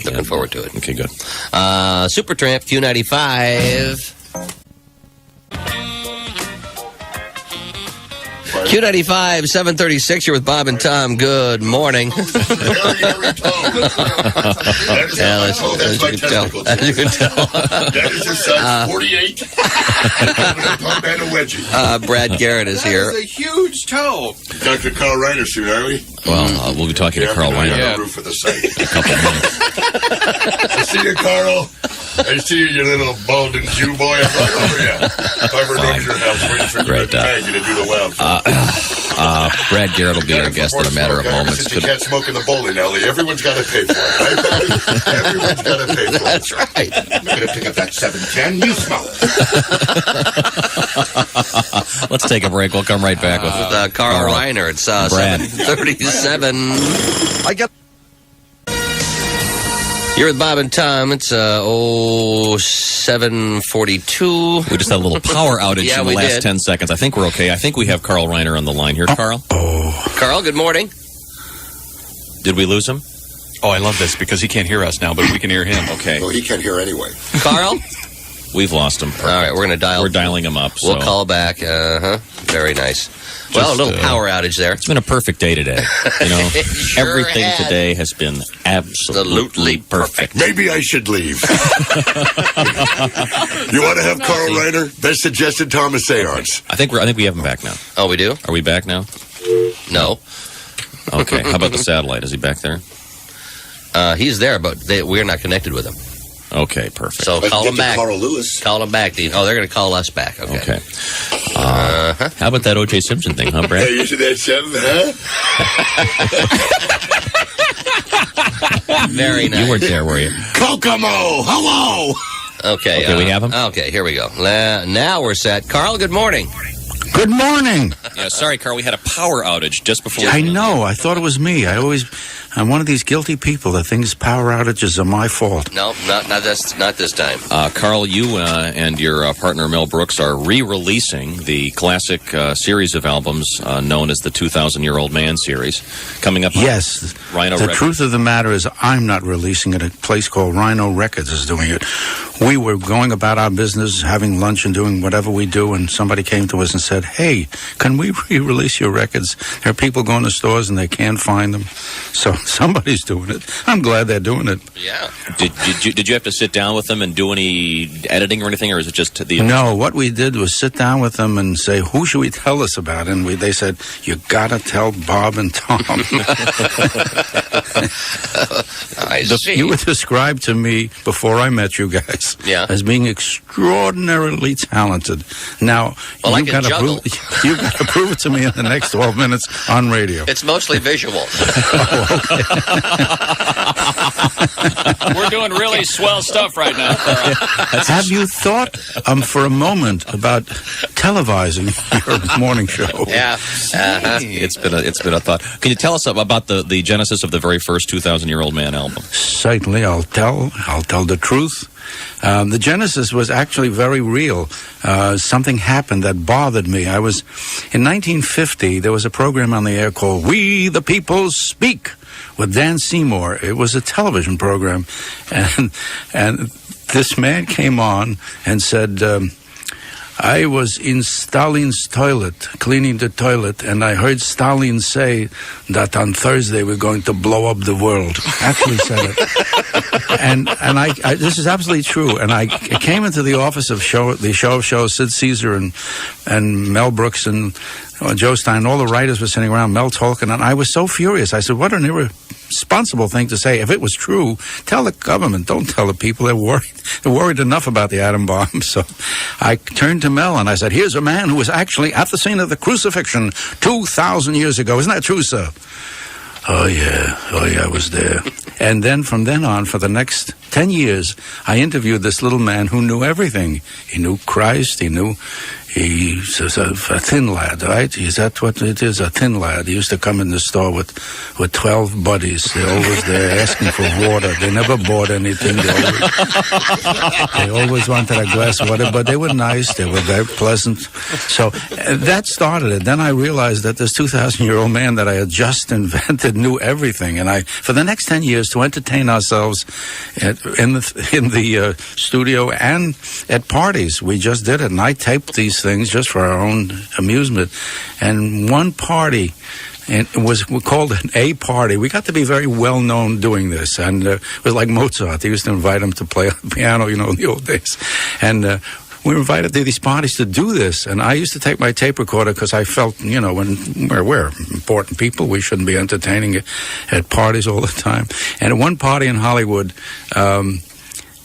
Looking forward to it. Okay, good. Supertramp, Q95. Q95, 7:36. You're with Bob and Tom. Good morning. That's my testicle. As you can tell. That is his son, 48. Pump and a wedgie. Brad Garrett is here. That is a huge toe. Dr. Carl Reiner soon, are we? Well, we'll be talking to Carl Reiner on the roof of the site. in a couple of minutes. I see you, Carl. I see you, you little balding Jew boy. I'm right over you. Clever knows your house, waiting for you to tag you to do the wild. Brad Garrett will be our guest in a matter of moments. Since you can't smoke in the bowling alley, everyone's got to pay for it, right, buddy? Everyone's got to pay for it. That's right. I'm going to pick up that 710. You smoke. Let's take a break. We'll come right back with Carl Reiner. It's Brad. 7:37. You're with Bob and Tom. It's 7:42. We just had a little power outage in the last 10 10 seconds. I think we're okay. I think we have Carl Reiner on the line here. Carl? Carl, good morning. Did we lose him? Oh, I love this because he can't hear us now, but we can hear him. Okay. Well, he can't hear anyway. Carl? We've lost him. All right, we're going to dial. We're dialing him up. We'll call back. Very nice. Well, a little power outage there. It's been a perfect day today. You know, Sure everything has. today has been absolutely perfect. Maybe I should leave. You want to have Carl Reiner? Best suggested Thomas Seance. I think we have him back now. Oh, we do? Are we back now? No. Okay. How about the satellite? Is he back there? He's there, but we're not connected with him. Okay, perfect. So Let's call get him to back. Carl Lewis. Call him back, Dean. Oh, they're going to call us back. Okay. How about that O.J. Simpson thing, huh, Brad? Hey, you see that something, huh? Very nice. You weren't there, were you? Kokomo, hello. Okay. Okay, we have him? Okay, here we go. Now we're set. Carl, good morning. Good morning. Yeah, sorry, Carl. We had a power outage just before. I know. I thought it was me. I'm one of these guilty people that thinks power outages are my fault. No, not this time. Carl, you and your partner Mel Brooks are re-releasing the classic series of albums known as the 2,000-Year-Old Man series, coming up. Yes. Rhino the Records. truth of the matter is I'm not releasing it. A place called Rhino Records is doing it. We were going about our business, having lunch and doing whatever we do, and somebody came to us and said, hey, can we re-release your records? There are people going to stores and they can't find them. So somebody's doing it. I'm glad they're doing it. Yeah. Did you have to sit down with them and do any editing or anything, or is it just the... No, what we did was sit down with them and say, who should we tell this about? And they said, you got to tell Bob and Tom. I see. You were described to me before I met you guys as being extraordinarily talented. Now, Well, you've got to prove it to me in the next 12 minutes on radio. It's mostly visual. We're doing really swell stuff right now, Carl. Have you thought for a moment about televising your morning show? Yeah. It's been a thought. Can you tell us about the genesis of the very first 2,000-Year-Old Man album? Certainly, I'll tell the truth. The genesis was actually very real. Something happened that bothered me. In 1950, there was a program on the air called We the People Speak with Dan Seymour. It was a television program. And this man came on and said, I was in Stalin's toilet, cleaning the toilet, and I heard Stalin say that on Thursday we're going to blow up the world. Actually said it. And I this is absolutely true. And I came into the office of the show of shows, Sid Caesar and Mel Brooks and Joe Stein, all the writers were sitting around, Mel Tolkien, and I was so furious. I said, what an irresponsible thing to say. If it was true, tell the government, don't tell the people. They're worried enough about the atom bomb. So I turned to Mel and I said, here's a man who was actually at the scene of the crucifixion 2,000 years ago. Isn't that true, sir? Oh, yeah, I was there. And then from then on, for the next 10 years, I interviewed this little man who knew everything. He knew Christ, he's a thin lad, right? Is that what it is, a thin lad? He used to come in the store with 12 buddies. They're always there asking for water. They never bought anything. They always wanted a glass of water, but they were nice. They were very pleasant. So that started it. Then I realized that this 2,000-year-old man that I had just invented knew everything. And for the next 10 years, to entertain ourselves in the studio and at parties, we just did it. And I taped these things just for our own amusement. And one party, and it was called an A party. We got to be very well known doing this, and it was like Mozart. They used to invite him to play on the piano, in the old days. And we were invited to these parties to do this, and I used to take my tape recorder because I felt, when we're important people, we shouldn't be entertaining at parties all the time. And at one party in Hollywood,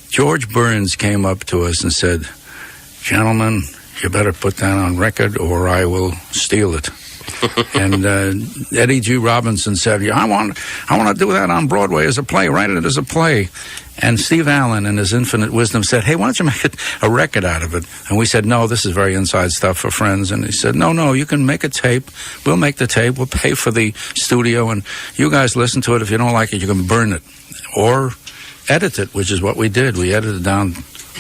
George Burns came up to us and said, gentlemen, you better put that on record or I will steal it. And Eddie G. Robinson said, I want to do that on Broadway as a play, write it as a play. And Steve Allen, in his infinite wisdom, said, hey, why don't you make a record out of it? And we said, no, this is very inside stuff for friends. And he said, no, you can make a tape. We'll make the tape. We'll pay for the studio. And you guys listen to it. If you don't like it, you can burn it. Or edit it, which is what we did. We edited down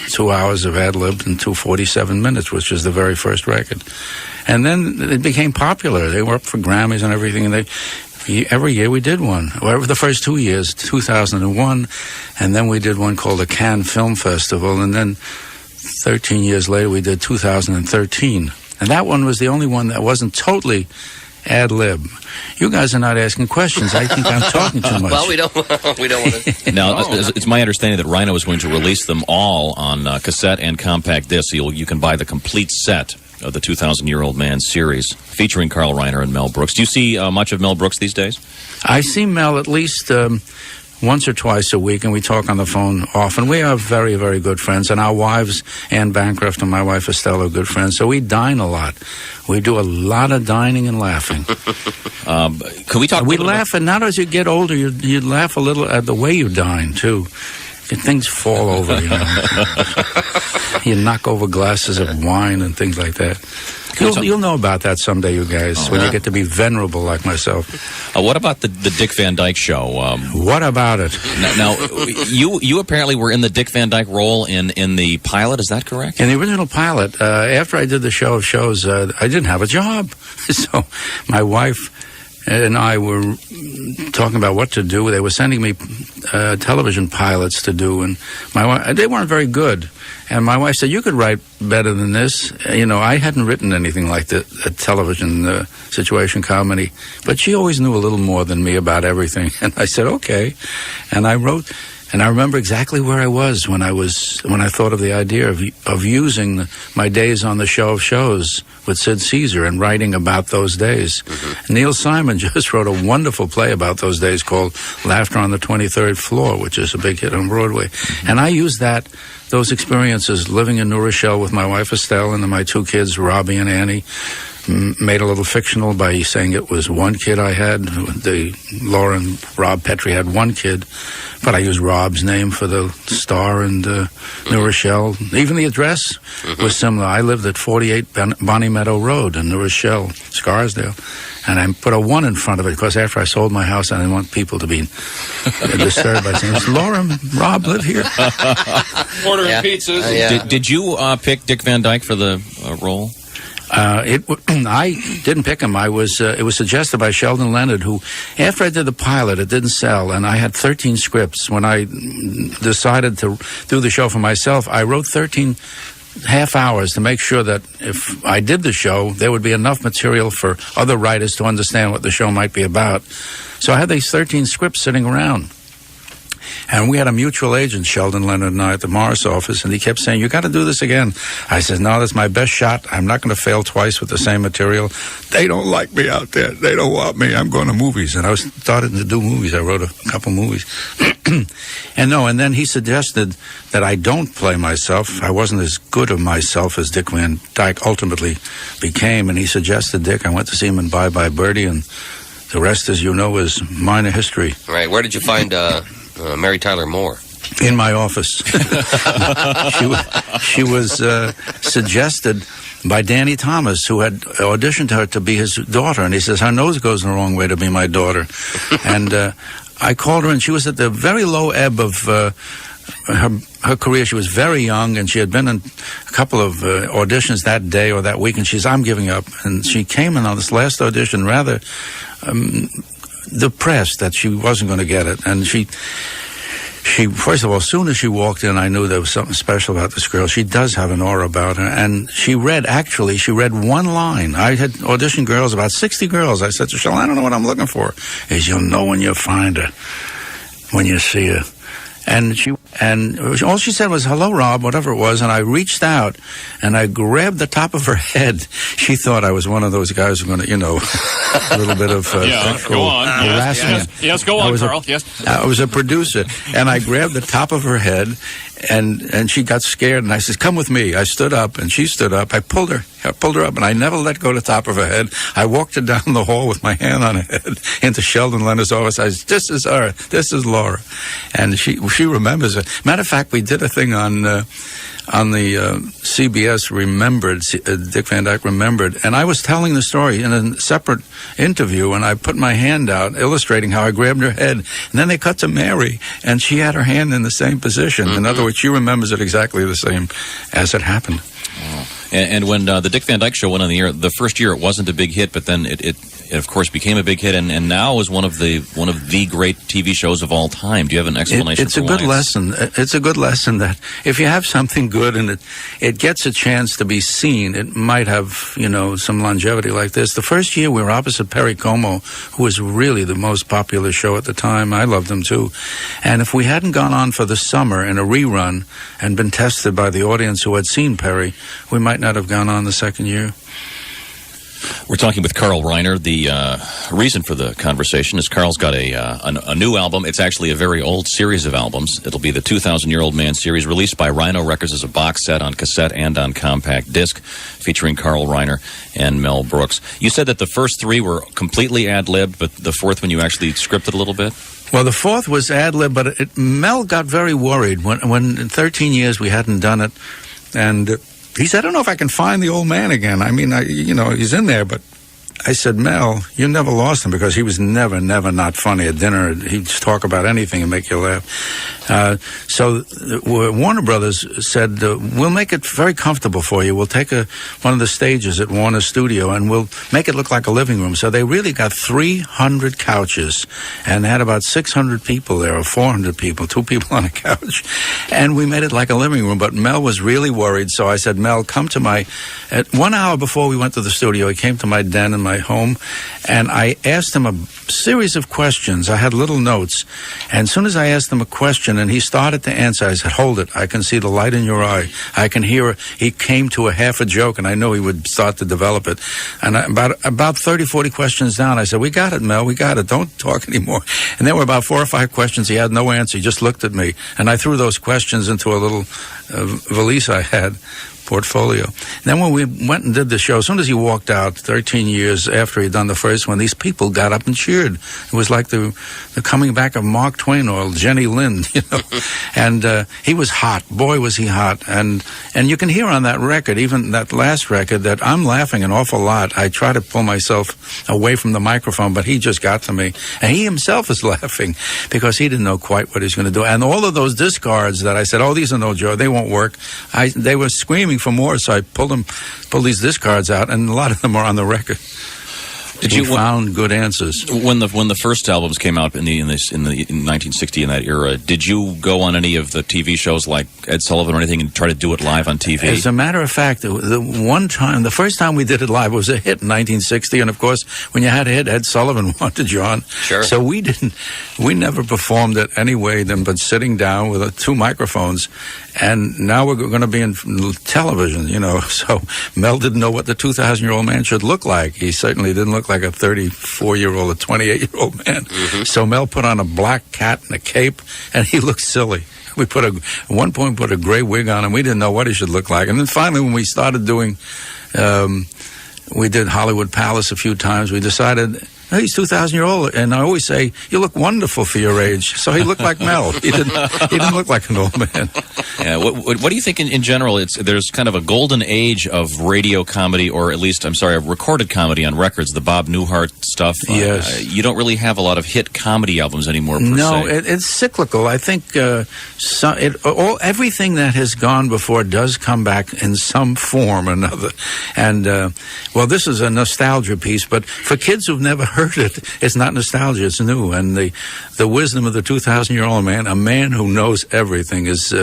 2 hours of ad-lib into 47 minutes, which was the very first record. And then it became popular. They were up for Grammys and everything, and every year we did one. Well, the first 2 years, 2001, and then we did one called the Cannes Film Festival, and then 13 years later we did 2013. And that one was the only one that wasn't totally ad-lib. You guys are not asking questions. I think I'm talking too much. Well, we don't want to. Now, it's my understanding that Rhino is going to release them all on cassette and compact disc. You can buy the complete set of the 2,000-Year-Old Man series featuring Carl Reiner and Mel Brooks. Do you see much of Mel Brooks these days? I see Mel at least once or twice a week, and we talk on the phone often. We are very, very good friends, and our wives, Ann Bancroft and my wife Estelle, are good friends, so we dine a lot. We do a lot of dining and laughing. Can we talk? We laugh, and now as you get older, you laugh a little at the way you dine, too. Things fall over, you know. You knock over glasses of wine and things like that. You'll know about that someday, you guys, when you get to be venerable like myself. What about the Dick Van Dyke Show? What about it? Now, you apparently were in the Dick Van Dyke role in the pilot, is that correct? In the original pilot, after I did the show of shows, I didn't have a job. So my wife and I were talking about what to do. They were sending me television pilots to do, and they weren't very good. And my wife said, "You could write better than this." You know, I hadn't written anything like the television situation comedy, but she always knew a little more than me about everything. And I said, "Okay," and I wrote. And I remember exactly where I was when I thought of the idea of using my days on the show of shows with Sid Caesar and writing about those days. Mm-hmm. Neil Simon just wrote a wonderful play about those days called Laughter on the 23rd Floor, which is a big hit on Broadway. Mm-hmm. And I used those experiences living in New Rochelle with my wife Estelle and my two kids, Robbie and Annie. Made a little fictional by saying it was one kid I had. Laura and Rob Petrie had one kid, but I used Rob's name for the star and New Rochelle. Even the address was similar. I lived at 48 Bonnie Meadow Road in New Rochelle, Scarsdale, and I put a 1 in front of it because after I sold my house, I didn't want people to be disturbed by saying, "Does Laura and Rob live here?" Ordering pizzas. Did you pick Dick Van Dyke for the role? I didn't pick him. It was suggested by Sheldon Leonard, who, after I did the pilot, it didn't sell, and I had 13 scripts. When I decided to do the show for myself, I wrote 13 half hours to make sure that if I did the show, there would be enough material for other writers to understand what the show might be about. So I had these 13 scripts sitting around. And we had a mutual agent, Sheldon Leonard and I, at the Morris office, and he kept saying, "You got to do this again." I said, "No, that's my best shot. I'm not going to fail twice with the same material. They don't like me out there. They don't want me. I'm going to movies." And I was starting to do movies. I wrote a couple movies. And then he suggested that I don't play myself. I wasn't as good of myself as Dick Van Dyke ultimately became, and he suggested Dick. I went to see him in Bye Bye Birdie, and the rest, as you know, is minor history. Right. Where did you find Mary Tyler Moore? In my office. She was suggested by Danny Thomas, who had auditioned her to be his daughter. And he says, "Her nose goes the wrong way to be my daughter." And I called her, and she was at the very low ebb of her career. She was very young, and she had been in a couple of auditions that day or that week, and she says, "I'm giving up." And she came in on this last audition rather depressed that she wasn't going to get it. And she first of all, as soon as she walked in, I knew there was something special about this girl. She does have an aura about her. And she read one line. I had auditioned girls, about 60 girls. I said to Shell, "I don't know what I'm looking for." Is "You'll know when you find her, when you see her." And all she said was, "Hello, Rob," whatever it was, and I reached out and I grabbed the top of her head. She thought I was one of those guys who were going to, a little bit of sexual harassment. Yes, go on, Carl. Yes. I was a producer, and I grabbed the top of her head, and she got scared, and I said, "Come with me." I stood up, and she stood up. I pulled her up, and I never let go of the top of her head. I walked her down the hall with my hand on her head into Sheldon Leonard's office. I said, "This is her. This is Laura." And she remembers it. Matter of fact, we did a thing on on the CBS Remembered, Dick Van Dyke Remembered, and I was telling the story in a separate interview, and I put my hand out illustrating how I grabbed her head, and then they cut to Mary, and she had her hand in the same position. In other words, she remembers it exactly the same as it happened. Wow. And when the Dick Van Dyke Show went on the air, the first year it wasn't a big hit, but then it of course became a big hit, and now is one of the great TV shows of all time. Do you have an explanation? It's a good lesson. It's a good lesson that if you have something good and it gets a chance to be seen, it might have some longevity like this. The first year we were opposite Perry Como, who was really the most popular show at the time. I loved him too, and if we hadn't gone on for the summer in a rerun and been tested by the audience who had seen Perry, we might not have gone on the second year. We're talking with Carl Reiner. The reason for the conversation is Carl's got a new album. It's actually a very old series of albums. It'll be the 2,000-Year-Old Man series, released by Rhino Records as a box set on cassette and on compact disc, featuring Carl Reiner and Mel Brooks. You said that the first three were completely ad-libbed, but the fourth one you actually scripted a little bit? Well, the fourth was ad-lib, but Mel got very worried when in 13 years we hadn't done it, and he said, I don't know if I can find the old man again. I mean, he's in there, but I said, Mel, you never lost him, because he was never not funny at dinner. He'd talk about anything and make you laugh. So Warner Brothers said, we'll make it very comfortable for you. We'll take one of the stages at Warner Studio and we'll make it look like a living room. So they really got 300 couches and had about 600 people there, or 400 people, 2 people on a couch. And we made it like a living room. But Mel was really worried. So I said, Mel, come to at 1 hour before we went to the studio, he came to my den in my home, and I asked him a series of questions. I had little notes, and as soon as I asked him a question and he started to answer, I said, hold it, I can see the light in your eye. I can hear he came to a half a joke, and I know he would start to develop it. And about 30, 40 questions down, I said, we got it, Mel, we got it, don't talk anymore. And there were about 4 or 5 questions he had no answer. He just looked at me, and I threw those questions into a little valise I had, portfolio. And then when we went and did the show, as soon as he walked out, 13 years after he'd done the first one, these people got up and cheered. It was like the coming back of Mark Twain or Jenny Lind, And he was hot. Boy, was he hot. And you can hear on that record, even that last record, that I'm laughing an awful lot. I try to pull myself away from the microphone, but he just got to me. And he himself is laughing because he didn't know quite what he was going to do. And all of those discards that I said, oh, these are no joke, they won't work, they were screaming for more, so I pulled these discards out, and a lot of them are on the record. We found good answers. When the first albums came out in 1960, in that era, did you go on any of the TV shows like Ed Sullivan or anything and try to do it live on TV? As a matter of fact, the first time we did it live was a hit in 1960, and of course, when you had a hit, Ed Sullivan wanted you on. Sure. So we never performed it any way but sitting down with 2 microphones. And now we're going to be in television, So Mel didn't know what the 2,000-year-old man should look like. He certainly didn't look like a 34-year-old, a 28-year-old man. Mm-hmm. So Mel put on a black cat and a cape, and he looked silly. We at one point put a gray wig on him. We didn't know what he should look like. And then finally, when we started doing, we did Hollywood Palace a few times, we decided, he's 2,000-year-old, and I always say, you look wonderful for your age. So he looked like Mel. He didn't look like an old man. Yeah. What do you think in general? There's kind of a golden age of radio comedy, or at least, recorded comedy on records. The Bob Newhart stuff. Yes. You don't really have a lot of hit comedy albums anymore. No, it's cyclical. I think everything that has gone before does come back in some form or another. And this is a nostalgia piece, but for kids who've never heard it's not nostalgia, it's new. And the wisdom of the 2,000-year-old man, a man who knows everything, is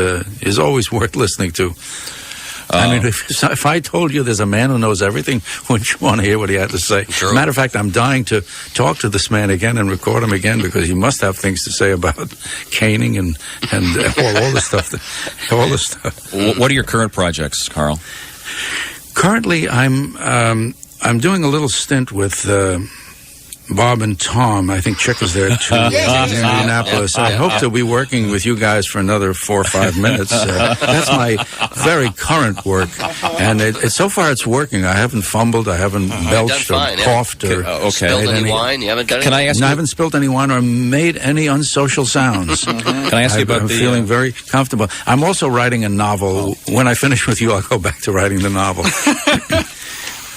always worth listening to. I mean, if I told you there's a man who knows everything, wouldn't you want to hear what he had to say? True. Matter of fact, I'm dying to talk to this man again and record him again, because he must have things to say about caning and all the stuff. All the stuff. What are your current projects, Carl? Currently, I'm doing a little stint with Bob and Tom. I think Chick is there too in Indianapolis. I hope to be working with you guys for another 4 or 5 minutes. That's my very current work, and so far it's working. I haven't fumbled, I haven't belched or coughed or spilled any wine. You haven't done I haven't spilled any wine or made any unsocial sounds. Can I ask you about I'm feeling very comfortable. I'm also writing a novel. When I finish with you, I'll go back to writing the novel.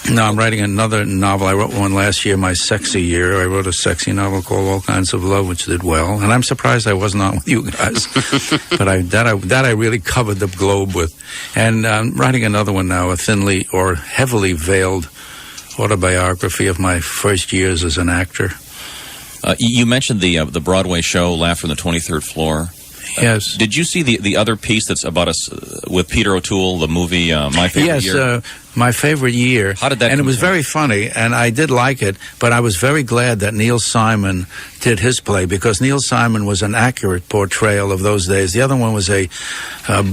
No, I'm writing another novel. I wrote one last year, My Sexy Year. I wrote a sexy novel called All Kinds of Love, which did well. And I'm surprised I wasn't on with you guys. But I really covered the globe with. And I'm writing another one now, a thinly or heavily veiled autobiography of my first years as an actor. You mentioned the Broadway show, Laugh from the 23rd Floor. Yes. Did you see the other piece that's about us with Peter O'Toole, the movie My Favorite Year? Yes, My Favorite Year. How did that And it was compare? very funny, and I did like it, but I was very glad that Neil Simon did his play, because Neil Simon was an accurate portrayal of those days. The other one was a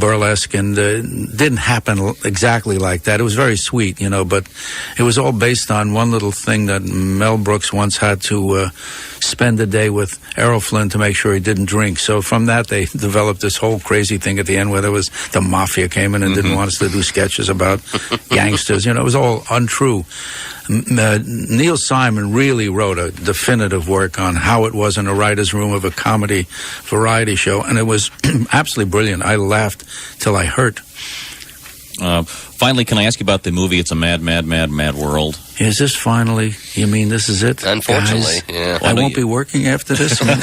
burlesque, and didn't happen exactly like that. It was very sweet, but it was all based on one little thing that Mel Brooks once had to spend a day with Errol Flynn to make sure he didn't drink. So from that, they developed this whole crazy thing at the end where there was the mafia came in and didn't want us to do sketches about gangsters. It was all untrue. Neil Simon really wrote a definitive work on how it was in a writer's room of a comedy variety show, and it was absolutely brilliant. I laughed till I hurt. Finally, can I ask you about the movie It's a Mad, Mad, Mad, Mad World? Is this finally? You mean this is it? Unfortunately, guys? yeah. I won't be working after this. I mean,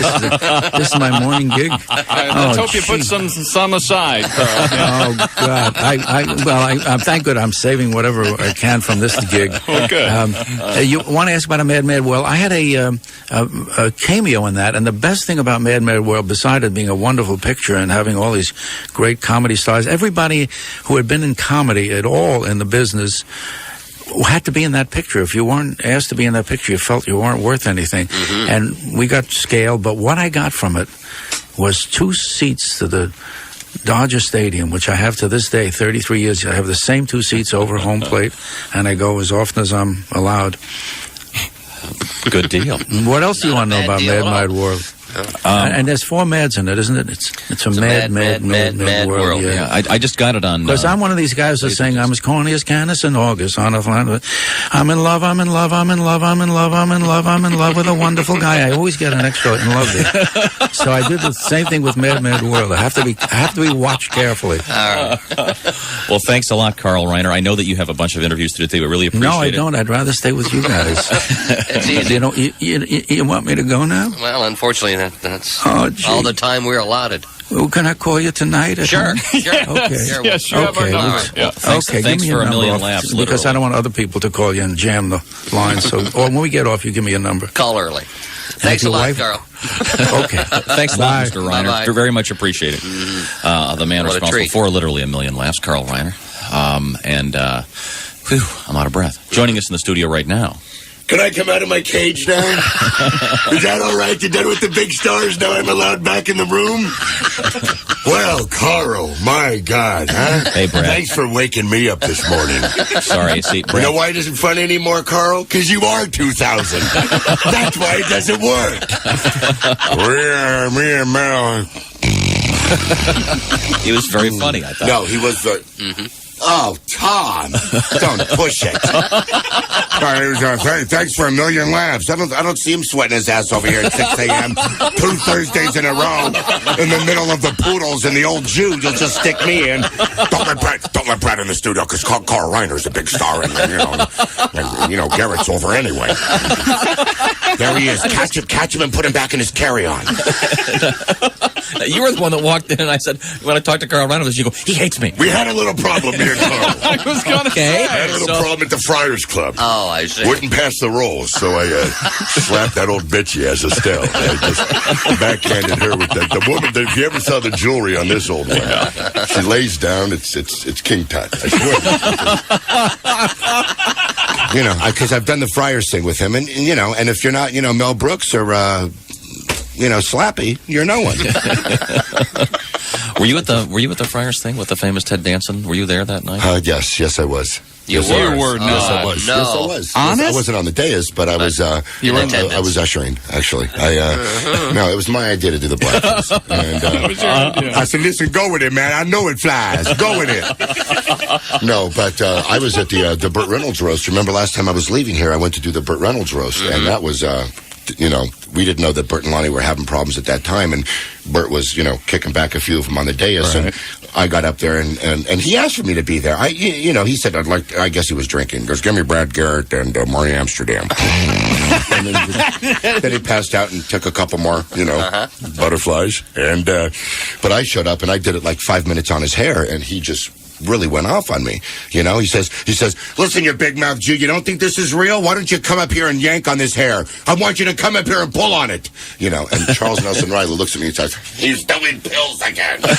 this is my morning gig. Let's hope you put some aside, Carl. Oh God! I thank God I'm saving whatever I can from this gig. Okay. You want to ask about a Mad Mad World? I had a cameo in that, and the best thing about Mad Mad World, besides it being a wonderful picture and having all these great comedy stars, everybody who had been in comedy at all in the business had to be in that picture. If you weren't asked to be in that picture, you felt you weren't worth anything. Mm-hmm. And we got scaled, but what I got from it was 2 seats to the Dodger Stadium, which I have to this day, 33 years. I have the same 2 seats over home plate, and I go as often as I'm allowed. Good deal. What else do you want to know about Mad Mad World? And there's 4 Mads in it, isn't it? It's a mad world. Yeah, I just got it on. Because I'm one of these guys that's saying I'm as corny as Candace in August. I'm in love, I'm in love, I'm in love, I'm in love, I'm in love, I'm in love with a wonderful guy. I always get an extra in love there. So I did the same thing with Mad Mad World. I have to be watched carefully. Well, thanks a lot, Carl Reiner. I know that you have a bunch of interviews to do today. We really appreciate it. No, I don't. I'd rather stay with you guys. It's easy. You want me to go now? Well, unfortunately, that's all the time we're allotted. Well, can I call you tonight? Sure. Okay. Yes, you have our number. Yeah. Thanks give me for a million off, laughs. Because literally. I don't want other people to call you and jam the line. So, or when we get off, you give me a number. Call early. Thanks a lot, Carl. Okay. Thanks a lot, Mr. Reiner. Bye-bye. Very much appreciate it. The man What a responsible treat. for literally a million laughs, Carl Reiner. I'm out of breath. Joining us in the studio right now. Can I come out of my cage now? Is that all right? You're done with the big stars? Now I'm allowed back in the room? Well, Carl, my God, huh? Hey, Brad. Thanks for waking me up this morning. Sorry, see, Brad. You know why it isn't fun anymore, Carl? Because you are 2000. That's why it doesn't work. Me and Mel. He was very funny, I thought. No, he was the... Oh, Tom, don't push it. Thanks for a million laughs. I don't see him sweating his ass over here at 6 a.m. 2 Thursdays in a row in the middle of the Poodles and the old Jew. You'll just stick me in. Don't let Brad in the studio because Carl Reiner's a big star and Garrett's over anyway. There he is. Catch him and put him back in his carry-on. You were the one that walked in and I said, when I talked to Carl Reiner, you go, he hates me. We had a little problem here, Carl. I was going to say. I had a little problem at the Friars Club. Oh, I see. Wouldn't pass the rolls, so I slapped that old bitch he has, Estelle. I just backhanded her with that. The woman, if you ever saw the jewelry on this old one, she lays down, it's king tut. I swear. Because I've done the Friars thing with him, and if you're not, Mel Brooks or, Slappy, you're no one. Were you at the Friars thing with the famous Ted Danson? Were you there that night? Yes, I was. You Yes, were? I was. You were not. Yes, I was. No. Yes, I was. Honest? Yes, I wasn't on the dais, but I was. You were in I attendance. was ushering. Actually, no, it was my idea to do the blackface. And I said, "Listen, go with it, man. I know it flies. Go with it." No, but I was at the Burt Reynolds roast. Remember last time I was leaving here, I went to do the Burt Reynolds roast, and that was. We didn't know that Burt and Lonnie were having problems at that time, and Burt was, kicking back a few of them on the dais, and I got up there, and he asked for me to be there. He said, I guess he was drinking. He goes, give me Brad Garrett and Marty Amsterdam. And then he passed out and took a couple more, butterflies, and, but I showed up, and I did it like 5 minutes on his hair, and he just really went off on me. He says, listen, you big mouth Jew, you don't think this is real? Why don't you come up here and yank on this hair? I want you to come up here and pull on it. And Charles Nelson Riley looks at me and says, he's doing pills again. I'm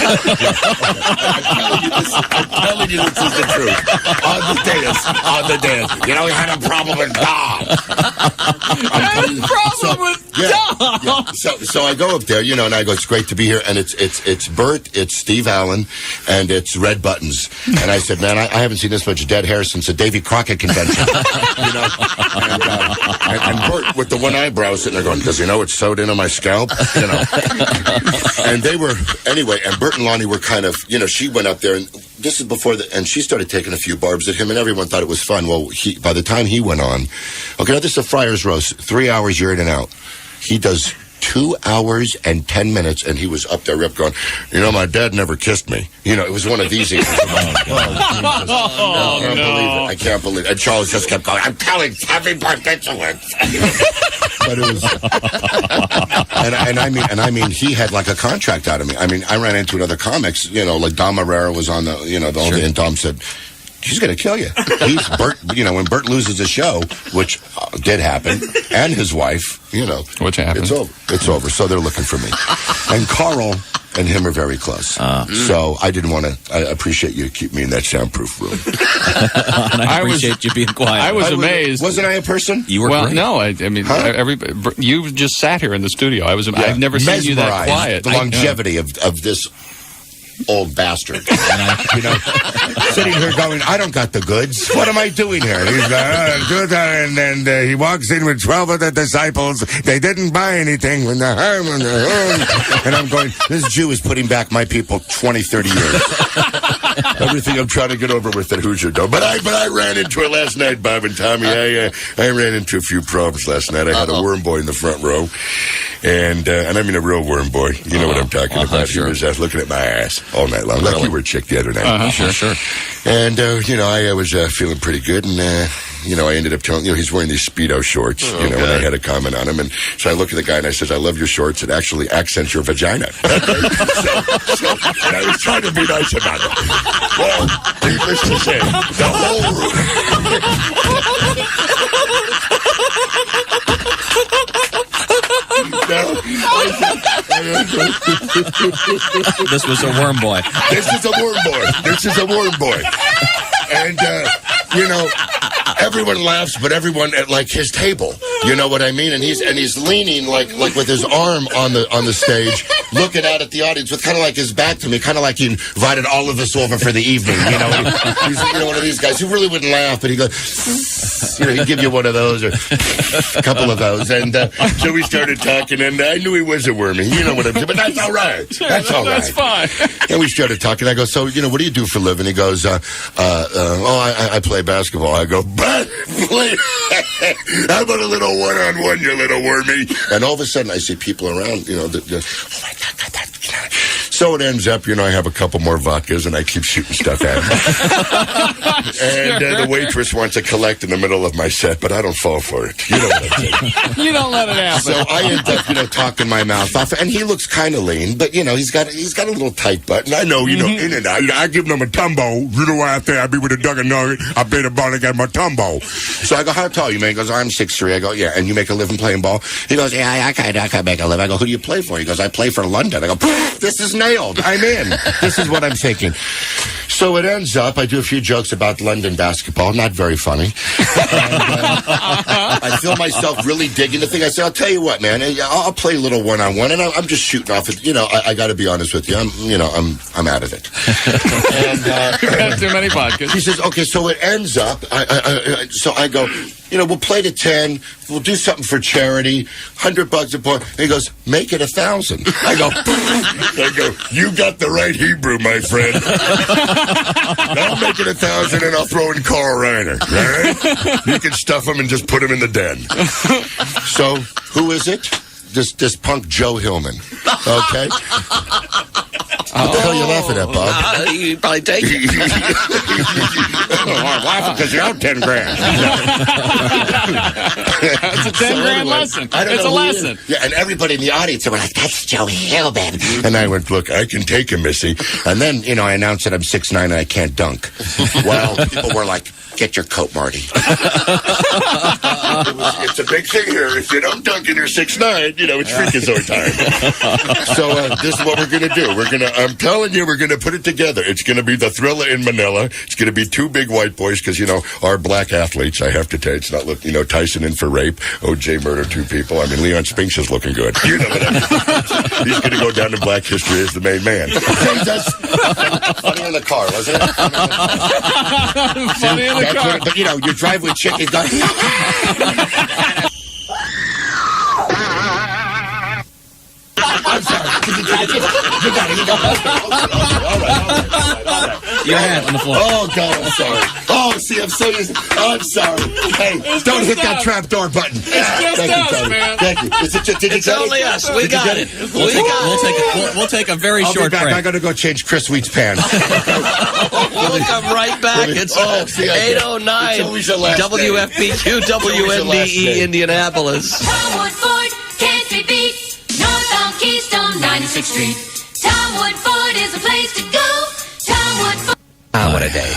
telling you this is the truth. On the dais. He had a problem with Dom. So I go up there, and I go, it's great to be here. And it's Burt, it's Steve Allen, and it's Red Buttons. And I said, man, I haven't seen this much dead hair since the Davy Crockett convention. And Burt with the one eyebrow sitting there going, does he know it's sewed in on my scalp? And they were, anyway, and Burt and Lonnie were kind of, she went up there, and this is before, and she started taking a few barbs at him, and everyone thought it was fun. Well, by the time he went on, okay, now this is a Friars roast, 3 hours, you're in and out. He does 2 hours and 10 minutes, and he was up there ripped going, my dad never kissed me. It was one of these things. I can't believe it. And Charles just kept going, I'm telling heavy barbiturates. But it was, and I mean, he had like a contract out of me. I mean, I ran into other comics, like Dom Herrera was on the, and Dom said, she's going to kill you. He's Burt, when Burt loses a show, which did happen, and his wife, which happened. It's over. So they're looking for me. And Carl and him are very close. So I didn't want to. I appreciate you to keep me in that soundproof room. And I appreciate you being quiet. I was amazed. Wasn't I a person? You were great. No, I mean, you just sat here in the studio. I've never seen you that quiet. The longevity of this old bastard. Sitting here going, I don't got the goods. What am I doing here? He's like, and then he walks in with 12 of the disciples. They didn't buy anything when and I'm going, this Jew is putting back my people 20, 30 years. Everything I'm trying to get over with at Hoosier Dome. But I ran into it last night, Bob and Tommy. I ran into a few problems last night. I had a worm boy in the front row. And I mean a real worm boy. You know what I'm talking about. Sure. He was looking at my ass all night long. Like you were a chick the other night. Sure. And, I was feeling pretty good. And, I ended up telling, he's wearing these Speedo shorts, and I had a comment on him. And so I look at the guy and I says, I love your shorts. It actually accents your vagina. So and I was trying to be nice about it. Well, needless to say, the whole room. This was a worm boy. This is a worm boy. And, everyone laughs, but everyone at like his table. You know what I mean? And he's leaning like with his arm on the stage, looking out at the audience with kind of like his back to me, kind of like he invited all of us over for the evening. He's one of these guys who really wouldn't laugh, but he goes, he'd give you one of those or a couple of those. And so we started talking, and I knew he was a wormy. You know what I'm saying? But that's all right. That's all right. That's fine. And we started talking. I go, so, what do you do for a living? He goes, I play basketball. I go, but how about a little one-on-one, you little wormy? And all of a sudden, I see people around, oh my God. So it ends up, I have a couple more vodkas, and I keep shooting stuff at him. And the waitress wants to collect in the middle of my set, but I don't fall for it. You know what I'm saying? You don't let it happen. So I end up, talking my mouth off, and he looks kind of lean, but he's got a little tight butt, and I know, in and out. I give him a tumbo. Out there, I be with a dug and nugget. I pay the ball and get my tumbo. So I go, how tall are you, man? He goes, I'm 6'3". I go, yeah, and you make a living playing ball? He goes, yeah, I can make a living. I go, who do you play for? He goes, I play for London. I go, this is not nailed. I'm in. This is what I'm thinking. So it ends up, I do a few jokes about London basketball, not very funny. And, I feel myself really digging the thing. I say, I'll tell you what, man, I'll play a little one-on-one, and I'm just shooting off it. I got to be honest with you. I'm out of it. And, too many vodkas. He says, okay, so it ends up, so I go, we'll play to 10. We'll do something for charity. $100 a point. And he goes, make it 1,000. I go, you got the right Hebrew, my friend. I'll make it 1,000 and I'll throw in Carl Reiner. All right? You can stuff him and just put him in the den. So, who is it? This punk Joe Hillman. Okay? What the hell are you laughing at, Bob? You probably take it. I'm laughing because you're out 10 grand. It's a 10 grand lesson. It's a lesson. Yeah, and everybody in the audience were like, that's Joe Hillman. And I went, look, I can take him, Missy. And then, I announced that I'm 6'9" and I can't dunk. Well, people were like, get your coat, Marty. It's a big thing here. If you don't dunk and you're 6'9", it's freakazoid time. So this is what we're going to do. I'm telling you, we're going to put it together. It's going to be the Thriller in Manila. It's going to be two big white boys because, our black athletes, I have to tell you, it's not looking, Tyson in for rape, OJ murdered 2 people. I mean, Leon Spinks is looking good. You know what I mean? He's going to go down in black history as the main man. That's funny in the car, wasn't it? Funny in the car. But, your driveway chick is going... I'm sorry. You got it. All right. Your hand on the floor. Oh, God, I'm sorry. Oh, see, I'm so used. I'm sorry. Hey, don't hit that trap door button. It's just us, man. Thank you. It's only us. We got it. We'll take a very I'll short be back. break. I got to go change Chris Wheat's pants. We'll come right back. It's 8:09. WFPQ, WNDE, Indianapolis. Tom Woodford can't be beat. Northbound Keystone, 96th Street. Tom Woodford is a place to go. Tom Woodford. What a day.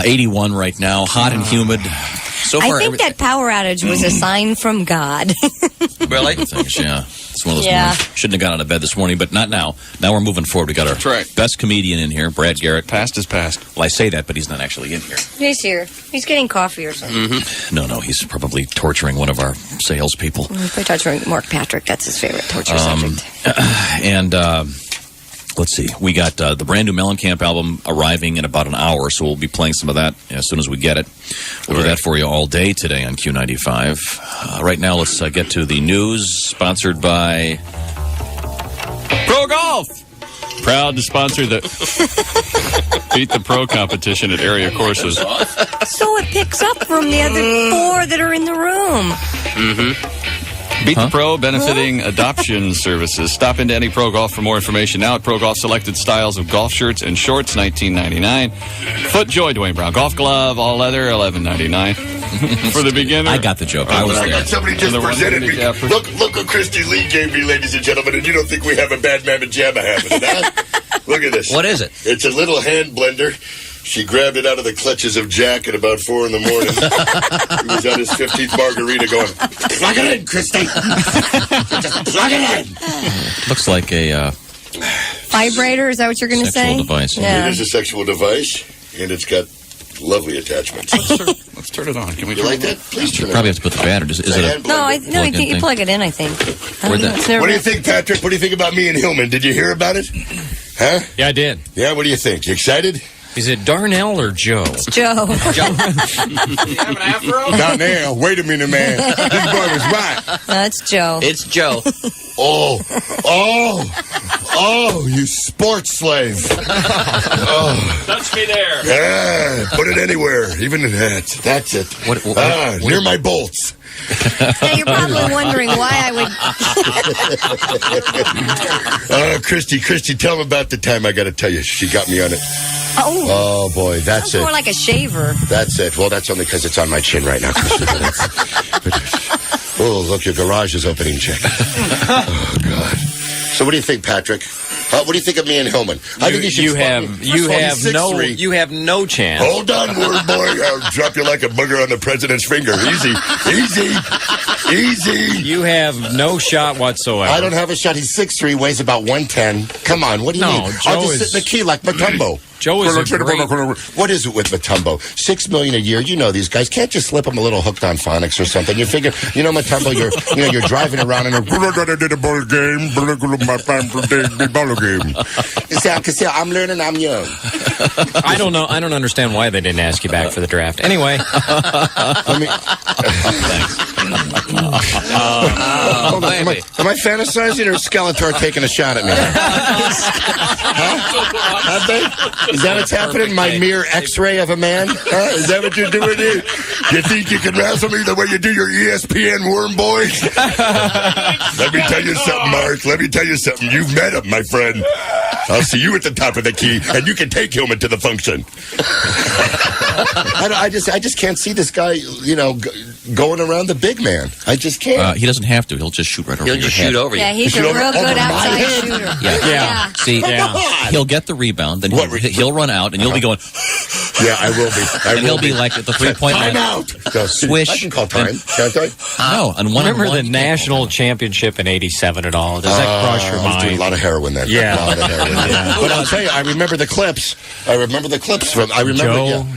81 right now, hot and humid. So far, I think that power outage was a sign from God. Really? Yeah. It's one of those mornings. Shouldn't have got out of bed this morning, but not now. Now we're moving forward. We got our best comedian in here, Brad Garrett. Past is past. Well, I say that, but he's not actually in here. He's here. He's getting coffee or something. No, he's probably torturing one of our salespeople. Probably torturing Mark Patrick. That's his favorite torture subject. And let's see. We got the brand new Mellencamp album arriving in about an hour, so we'll be playing some of that as soon as we get it. We'll do that for you all day today on Q95. Right now, let's get to the news, sponsored by Pro Golf. Proud to sponsor the Beat the Pro competition at area courses. So it picks up from the other 4 that are in the room. Beat the Pro, benefiting adoption services. Stop into any Pro Golf for more information. Now at Pro Golf, selected styles of golf shirts and shorts, $19.99. FootJoy, Dwayne Brown. Golf glove, all leather, $11.99. For the beginner. I got the joke. I was there. Somebody just presented me. Look what Christy Lee gave me, ladies and gentlemen, and you don't think we have a bad mamma jamma happening, huh? Look at this. What is it? It's a little hand blender. She grabbed it out of the clutches of Jack at about 4 in the morning. He was on his 15th margarita going, plug it in, Christy. Just plug it in. Looks like a vibrator, is that what you're going to say? sexual device. Yeah. It is a sexual device, and it's got lovely attachments. Let's turn it on. Can we You like that? Please turn it on. Probably have to put the battery. Is it a No, you plug it in, I think. Where'd that- What do you think, Patrick? What do you think about me and Hillman? Did you hear about it? Huh? Yeah, I did. Yeah, what do you think? You excited? Is it Darnell or Joe? Joe. You have an afro? Darnell, wait a minute, man. This boy was right. That's Joe. It's Joe. Oh, you sports slave. Oh. Touch me there. Yeah, put it anywhere, even in that. That's it. Near my bolts. Now you're probably wondering why I would. Christy, tell him about the time. I got to tell you, she got me on it. Oh boy, that's it. More like a shaver. That's it. Well, that's only because it's on my chin right now, Christy. Oh, look, your garage is opening, chick. Oh God. So, what do you think, Patrick? What do you think of me and Hillman? I think you have no chance. Hold on, word boy. I'll drop you like a booger on the president's finger. Easy. Easy. You have no shot whatsoever. I don't have a shot. He's 6'3", weighs about 110. Come on, what do you No, mean? Joe I'll just is- sit in the key like Matumbo. Joe is a great... What is it with Matumbo? $6 million a year. You know these guys. Can't you slip them a little hooked on phonics or something? You figure, Matumbo, you're driving around and because I'm learning. I'm young. I don't know. I don't understand why they didn't ask you back for the draft. Anyway. Hold on. Am I fantasizing or is Skeletor taking a shot at me? Have they? Is that what's happening? My mere X-ray of a man? Is that what you're doing here? You think you can wrestle me the way you do your ESPN worm boys? Let me tell you something, Mark. Let me tell you something. You've met him, my friend. I'll see you at the top of the key, and you can take him into the function. I just can't see this guy, going around the big man. I just can't. He doesn't have to. He'll just shoot right over your head. He'll just shoot over you. Yeah, he's a real good outside shooter. Yeah. See, he'll get the rebound, then he'll run out, and you'll be going... Yeah, I will be. And he'll be like at the 3-point line. Time out. Swish. I can call time. Can't I? No. And Remember the national championship in '87 at all? Does that cross your I was doing mind? a lot of heroin then. Yeah. A lot of heroin. But I'll tell you, I remember the clips.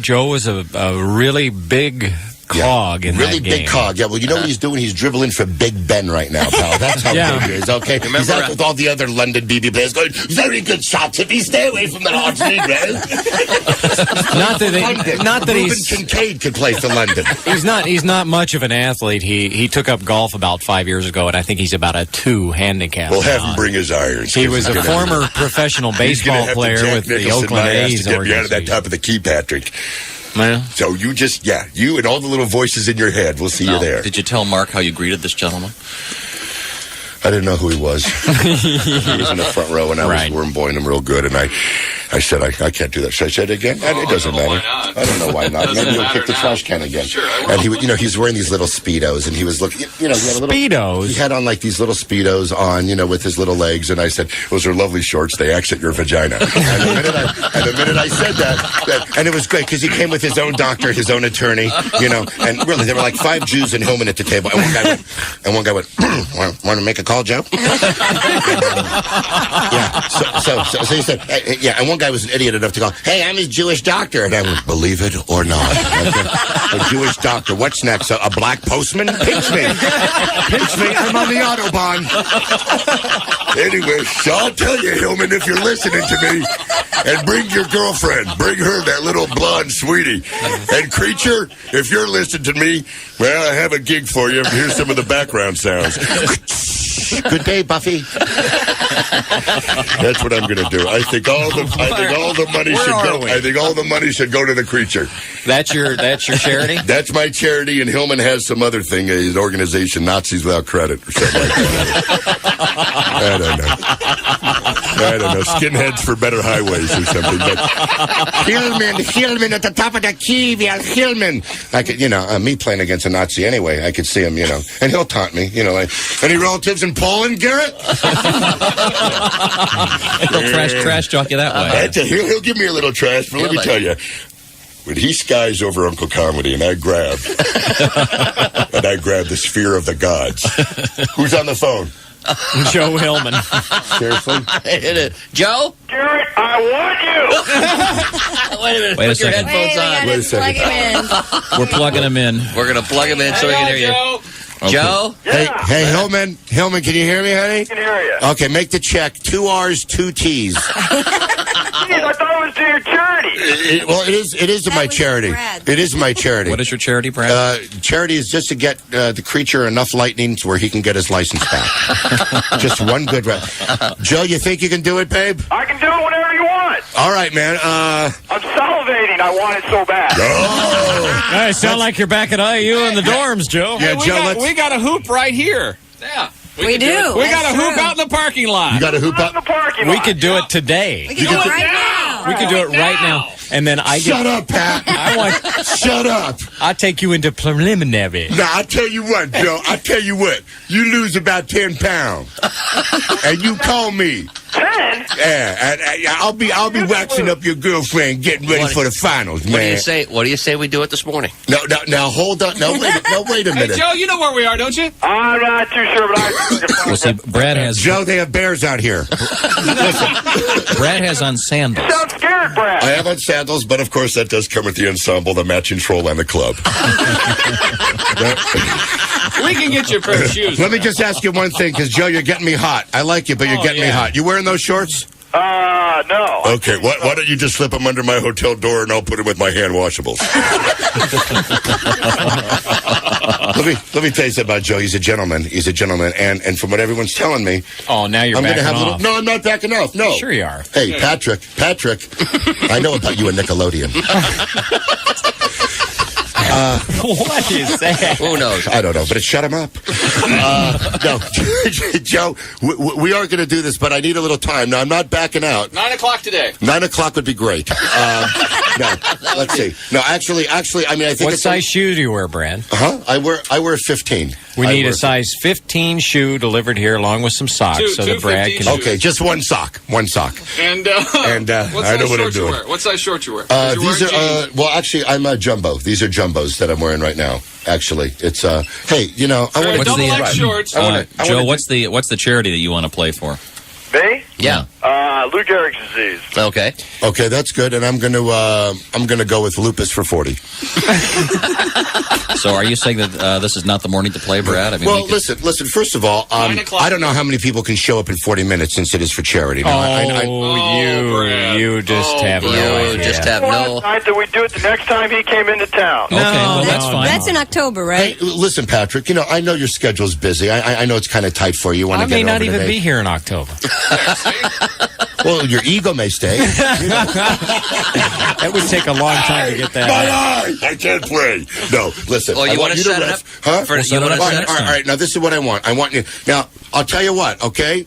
Joe was a really big cog in really that game. big cog. Yeah, well, you know what he's doing? He's dribbling for Big Ben right now, pal. That's how big he is, okay? He's out with all the other London BB players going, very good shot, Tippy. Stay away from the Hearts Negro. Not that Ruben Kincaid could play for London. He's not much of an athlete. He took up golf about 5 years ago, and I think he's about a 2 handicap. We'll have him bring his irons. He was a former professional baseball player with the Oakland A's to get me out of that top of the key, Patrick. Yeah. So you and all the little voices in your head, we'll see you there. Did you tell Mark how you greeted this gentleman? I didn't know who he was. He was in the front row, and I was worm boying him real good. And I said, I can't do that. Should I say it again? It doesn't matter. I don't know why not. Maybe he'll kick the trash can again. Sure, and he was wearing these little Speedos, and he was looking, he had a little... Speedos? He had on like these little Speedos on, with his little legs. And I said, those are lovely shorts. They accent your vagina. And the minute I said that, and it was great because he came with his own doctor, his own attorney, and really there were like 5 Jews and Hillman at the table. And one guy went, want to make a call, Joe? So he said, and one guy was an idiot enough to go, hey, I'm his Jewish doctor. And I went, believe it or not. A Jewish doctor. What's next? A black postman? Pinch me. Pinch me. I'm on the Autobahn. Anyway, so I'll tell you, Hillman, if you're listening to me, and bring your girlfriend. Bring her, that little blonde sweetie. And Creature, if you're listening to me, well, I have a gig for you. Here's some of the background sounds. Good day, Buffy. That's what I'm going to do. I think all the money should go. I think all the money should go to the Creature. That's your charity? That's my charity, and Hillman has some other thing, his organization, Nazis Without Credit, or something like that. I don't know. Skinheads for Better Highways or something. But Hillman at the top of the key, we are Hillman. I could, me playing against a Nazi anyway, I could see him, and he'll taunt me, like, any relatives in Poland, Garrett? He'll trash talk you that way. He'll give me a little trash, but let me tell you, when he skies over Uncle Comedy and I grab the sphere of the gods, who's on the phone? Joe Hillman. Seriously? Hit it. Joe? Garrett, I want you! Wait a minute. Wait a Put your second. headphones on. Wait a second. We're plugging him in. We're going to plug him in so we can hear you. Okay. Joe? Yeah. Hey, Hillman, can you hear me, honey? I can hear you. Okay, make the check. 2 R's, 2 T's. Jeez, I thought it was to your charity. It is my charity. It is my charity. What is your charity, Brad? Charity is just to get the Creature enough lightning to where he can get his license back. Just one good rep. Joe, you think you can do it, babe? I can do it whenever you want. All right, man. I'm salivating. I want it so bad. Oh. Hey, sound like you're back at IU in the dorms, Joe. Yeah, Joe, we got a hoop right here. Yeah. We do. We got a hoop out in the parking lot. You got a hoop In up? the parking lot. We could do it today. We can do it right now. We could do it right now. And then Shut up, Pat. Shut up. I'll take you into preliminary. Now, I'll tell you what, Joe. I'll tell you what. You lose about 10 pounds. And you call me. 10? Yeah, I'll be waxing up your girlfriend, getting ready for the finals, man. What do you say we do it this morning? No, now hold on. No, wait a minute. Hey, Joe, you know where we are, don't you? I'm not too sure, but Well, see, Brad has Joe, they have bears out here. Brad has on sandals. You sound scared, Brad. I have on sandals, but of course that does come with the ensemble, the matching troll, and the club. We can get you a pair of shoes. Let me just ask you one thing, because Joe, you're getting me hot. I like you, but you're getting me hot. You wearing those shorts? No. Okay, why don't you just slip them under my hotel door and I'll put them with my hand washables. Let me tell you something about Joe. He's a gentleman. And from what everyone's telling me, oh, now you're backing off. No, I'm not backing off. No, sure you are. Hey, Patrick, I know about you and Nickelodeon. What is that? Who knows? I don't know, but shut him up. No, Joe, we are going to do this, but I need a little time. Now, I'm not backing out. 9 o'clock today. 9 o'clock would be great. No, let's see. No, actually, I mean, I think. What size shoe do you wear, Brad? I wear 15. We need a size 15 shoe delivered here, along with some socks, so that Brad can. Okay, just one sock. And what I know size what I'm shorts you doing. wear? What size shorts you wear? These are well, actually, I'm a jumbo. These are jumbos that I'm wearing right now. Actually, it's hey, you know, I want to double X shorts. Joe, what's the charity that you want to play for? Me? Yeah. Lou Gehrig's disease. Okay, that's good, and I'm gonna go with lupus for 40. So, are you saying that this is not the morning to play, Brad? I mean, well, listen. First of all, I don't know how many people can show up in 40 minutes since it is for charity. Now, you just have no idea. Just have no. Night that we do it the next time he came into town. Okay, well, that's fine. That's in October, right? Hey, listen, Patrick. You know, I know your schedule's busy. I know it's kind of tight for you. I may not even be here in October. Well, your ego may stay. That would take a long time to get that. I can't play. No, listen. Oh, you want to set it up? Huh? All right. Now this is what I want. I want you. Now I'll tell you what. Okay,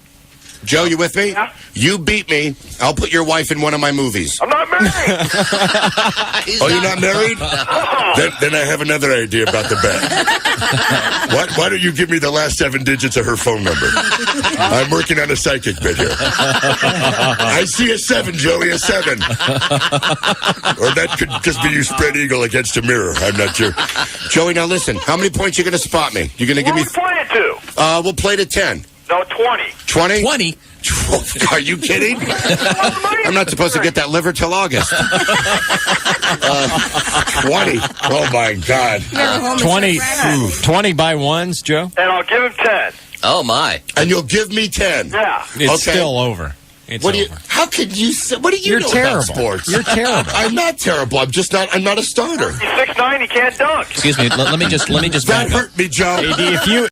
Joe, you with me? Yeah. You beat me. I'll put your wife in one of my movies. I'm not married. You're not married? Then I have another idea about the bet. Why don't you give me the last 7 digits of her phone number? I'm working on a psychic bit here. I see a 7, Joey, a 7. Or that could just be you spread eagle against a mirror. I'm not sure. Joey, now listen. How many points you going to spot me? You're going to give me... What are we playing to? We'll play to 10. No, 20. 20? 20? Are you kidding? I'm not supposed to get that liver till August. 20. Oh, my God. 20 by ones, Joe? And I'll give him 10. Oh, my. And you'll give me 10? Yeah. It's still over. It's over. How could you say... What do you know about sports? You're terrible. I'm not terrible. I'm not a starter. He's 6'9", he can't dunk. Excuse me. Let me just That hurt me, Joe. If you